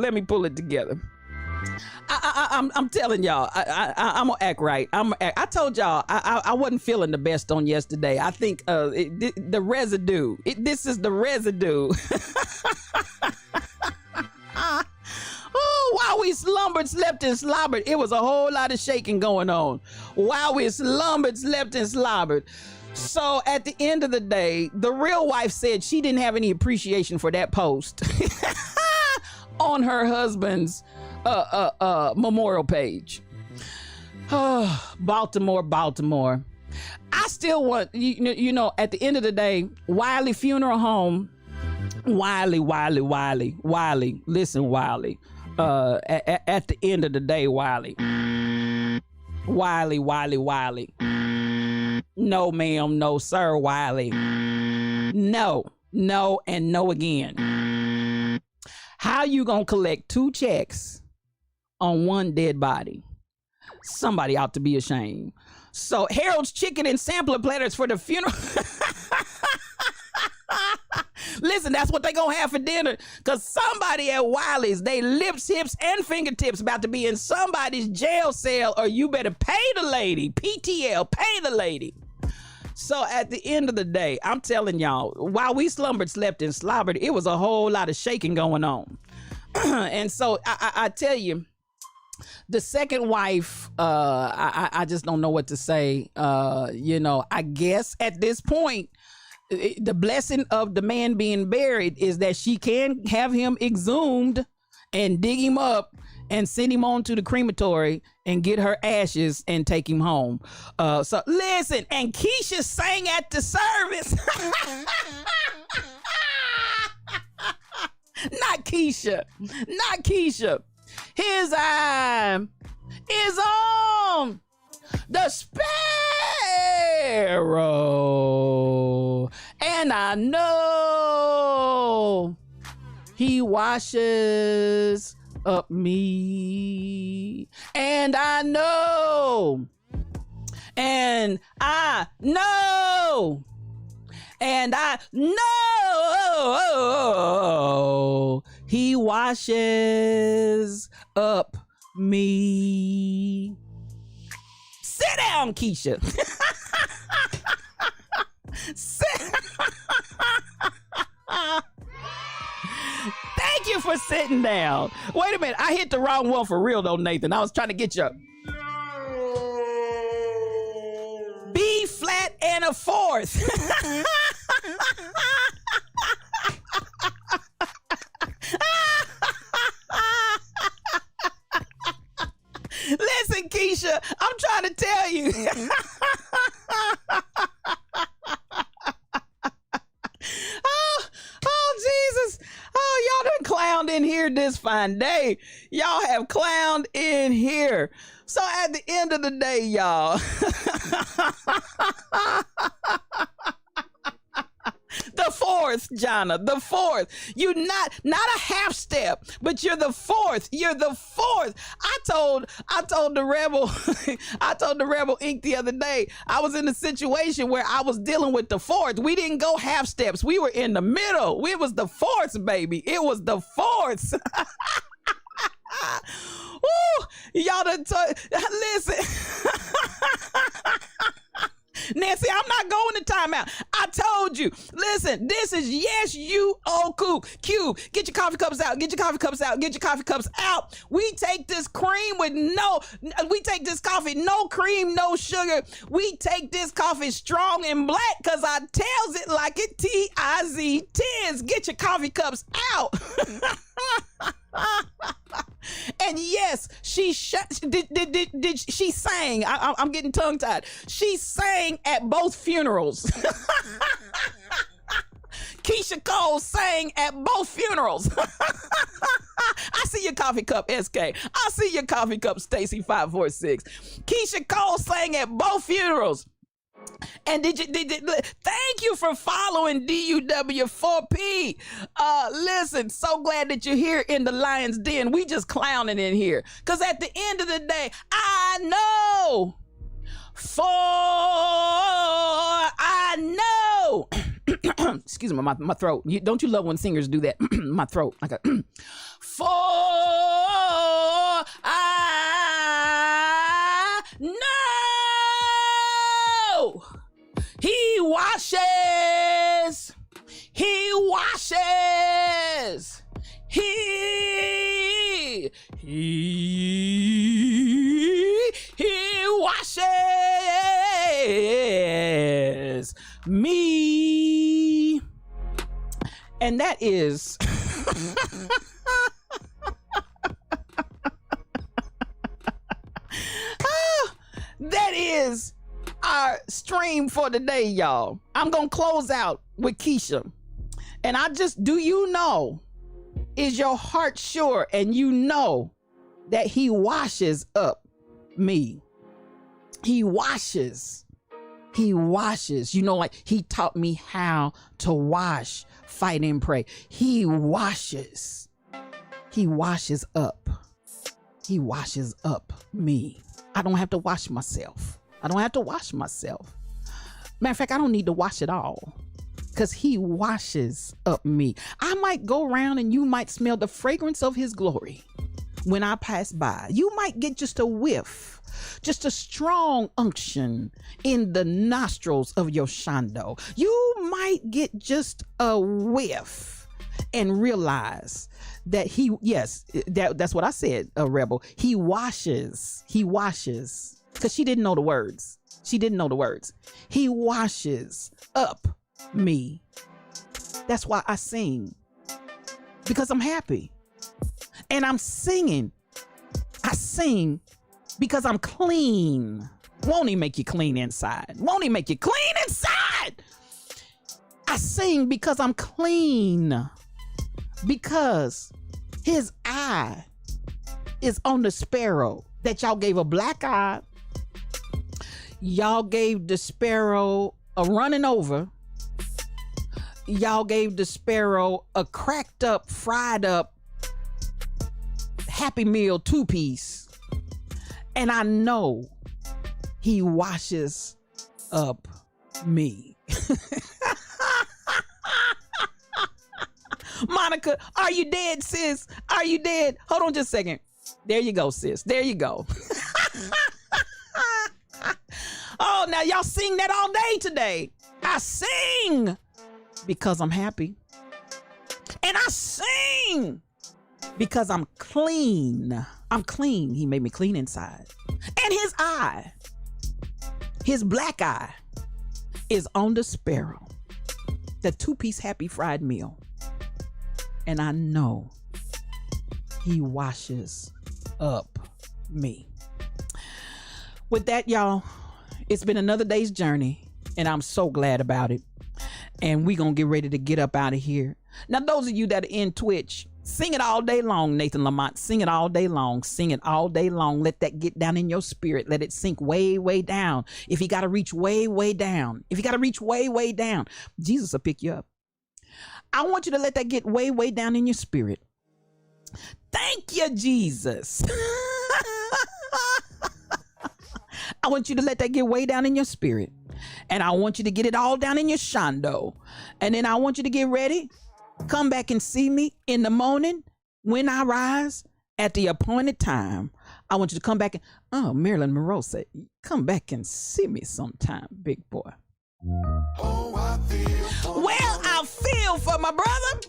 I'm telling y'all, I'm gonna act right. I told y'all I wasn't feeling the best on yesterday. I think the residue. This is the residue. Oh, while we slumbered, slept, and slobbered, it was a whole lot of shaking going on. While we slumbered, slept, and slobbered. So at the end of the day, the real wife said she didn't have any appreciation for that post on her husband's memorial page. Baltimore. I still want, you know, at the end of the day, Wiley Funeral Home, Wiley. Listen, Wiley. At the end of the day, Wiley. No, ma'am, no, sir, Wiley. No, and no again. How you gonna collect 2 checks on 1 dead body? Somebody ought to be ashamed. So Harold's Chicken and sampler platters for the funeral. Listen, that's what they gonna have for dinner. Cause somebody at Wiley's, they lips, hips, and fingertips about to be in somebody's jail cell, or you better pay the lady. PTL, pay the lady. So at the end of the day, I'm telling y'all, while we slumbered, slept, and slobbered, it was a whole lot of shaking going on. And so I tell you, the second wife, I just don't know what to say. You know, I guess at this point, the blessing of the man being buried is that she can have him exhumed and dig him up and send him on to the crematory and get her ashes and take him home. So listen, and Keisha sang at the service. Not Keisha. His eye is on the sparrow, and I know he washes up me, and I know He washes up me. Sit down, Keisha. Thank you for sitting down. Wait a minute. I hit the wrong one for real though, Nathan. I was trying to get you B flat and a fourth. Listen, Keisha, I'm trying to tell you. Oh, Jesus. Oh, y'all done clowned in here this fine day. Y'all have clowned in here. So at the end of the day, y'all, the fourth, Jonna, the fourth. You're not a half step, but you're the fourth. You're the fourth. I told the Rebel, I told the Rebel Inc. the other day, I was in a situation where I was dealing with the fourth. We didn't go half steps. We were in the middle. It was the fourth, baby. It was the fourth. Woo, y'all done listen. Nancy, I'm not going to timeout. I told you. Listen, this is Yes You Oku Cube. Get your coffee cups out. Get your coffee cups out. Get your coffee cups out. We take this cream we take this coffee, no cream, no sugar. We take this coffee strong and black because I tells it like it Tiz. Get your coffee cups out. And yes, she did she sang. I'm getting tongue tied. She sang at both funerals. Keisha Cole sang at both funerals. I see your coffee cup, SK. I see your coffee cup, Stacy 546. Keisha Cole sang at both funerals. And thank you for following DUW4P. Listen, so glad that you're here in the Lion's Den. We just clowning in here. Because at the end of the day, I know. Excuse me, my throat. Don't you love when singers do that? My throat. Like a I know. He washes. He washes me. And that is that is our stream for today, y'all. I'm gonna close out with Keisha. And do you know, is your heart sure and you know that he washes up me? He washes. You know, like he taught me how to wash, fight, and pray. He washes up. He washes up me. I don't have to wash myself. Matter of fact, I don't need to wash it all. Because he washes up me. I might go around and you might smell the fragrance of his glory when I pass by. You might get just a whiff, just a strong unction in the nostrils of your shando. You might get just a whiff and realize that that's what I said, Rebel. He washes. Because she didn't know the words. He washes up me. That's why I sing, because I'm happy. And I'm singing. I sing because I'm clean. Won't he make you clean inside? I sing because I'm clean. Because his eye is on the sparrow that y'all gave a black eye. Y'all gave the sparrow a running over. Y'all gave the sparrow a cracked up, fried up Happy Meal 2-piece. And I know he washes up me. Monica, are you dead, sis? Are you dead? Hold on just a second. There you go, sis. There you go. Oh, now y'all sing that all day today. I sing because I'm happy. And I sing because I'm clean. I'm clean. He made me clean inside. And his black eye is on the sparrow, the 2-piece happy fried meal. And I know he washes up me. With that, y'all, it's been another day's journey, and I'm so glad about it. And we're going to get ready to get up out of here. Now, those of you that are in Twitch, sing it all day long, Nathan Lamont. Sing it all day long. Sing it all day long. Let that get down in your spirit. Let it sink way, way down. If you got to reach way, way down. If you got to reach way, way down, Jesus will pick you up. I want you to let that get way, way down in your spirit. Thank you, Jesus. I want you to let that get way down in your spirit. And I want you to get it all down in your shando. And then I want you to get ready. Come back and see me in the morning when I rise at the appointed time. I want you to come back and, Marilyn Monroe said, come back and see me sometime, big boy. Well, I feel for my brother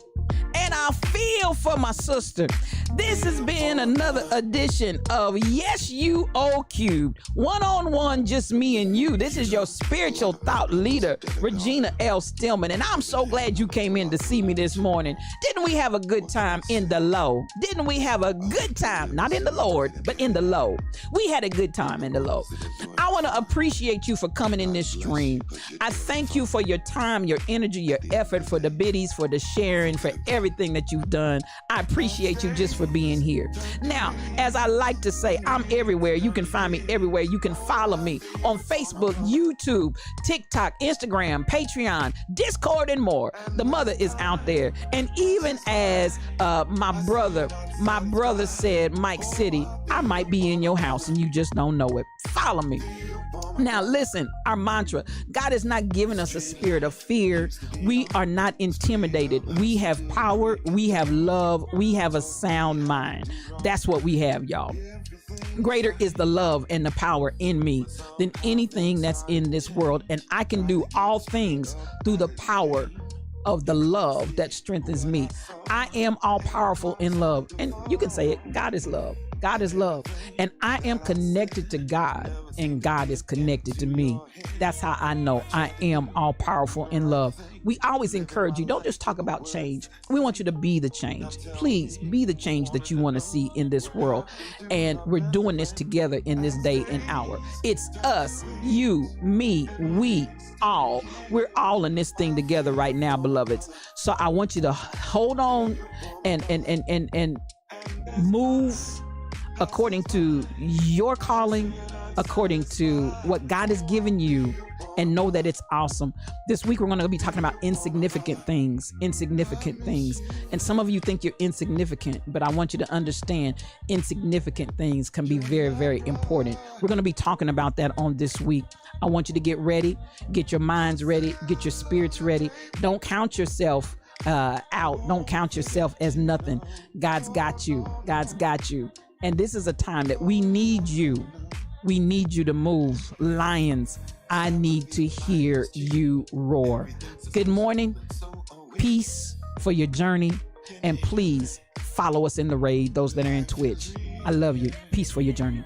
and I feel for my sister. This has been another edition of Yes You O Cubed. One-on-one, just me and you. This is your spiritual thought leader, Regina L. Stillman. And I'm so glad you came in to see me this morning. Didn't we have a good time in the low? Didn't we have a good time? Not in the Lord, but in the low. We had a good time in the low. I want to appreciate you for coming in this stream. I thank you for your time, your energy, your effort, for the biddies, for the sharing, for everything that you've done. I appreciate you just for being here. Now, as I like to say, I'm everywhere. You can find me everywhere. You can follow me on Facebook, YouTube, TikTok, Instagram, Patreon, Discord, and more. The mother is out there. And even as my brother said, Mike City, I might be in your house and you just don't know it. Follow me. Now listen, our mantra, God has not given us a spirit of fear. We are not intimidated. We have power. We have love. We have a sound mind. That's what we have, y'all. Greater is the love and the power in me than anything that's in this world. And I can do all things through the power of the love that strengthens me. I am all powerful in love. And you can say it, God is love. God is love. And I am connected to God and God is connected to me. That's how I know I am all powerful in love. We always encourage you, don't just talk about change. We want you to be the change. Please be the change that you want to see in this world. And we're doing this together in this day and hour. It's us, you, me, we, all. We're all in this thing together right now, beloveds. So I want you to hold on and move according to your calling, according to what God has given you, and know that it's awesome. This week, we're going to be talking about insignificant things. And some of you think you're insignificant, but I want you to understand insignificant things can be very, very important. We're going to be talking about that on this week. I want you to get ready, get your minds ready, get your spirits ready. Don't count yourself out. Don't count yourself as nothing. God's got you. God's got you. And this is a time that we need you. We need you to move. Lions, I need to hear you roar. Good morning. Peace for your journey. And please follow us in the raid, those that are in Twitch. I love you. Peace for your journey.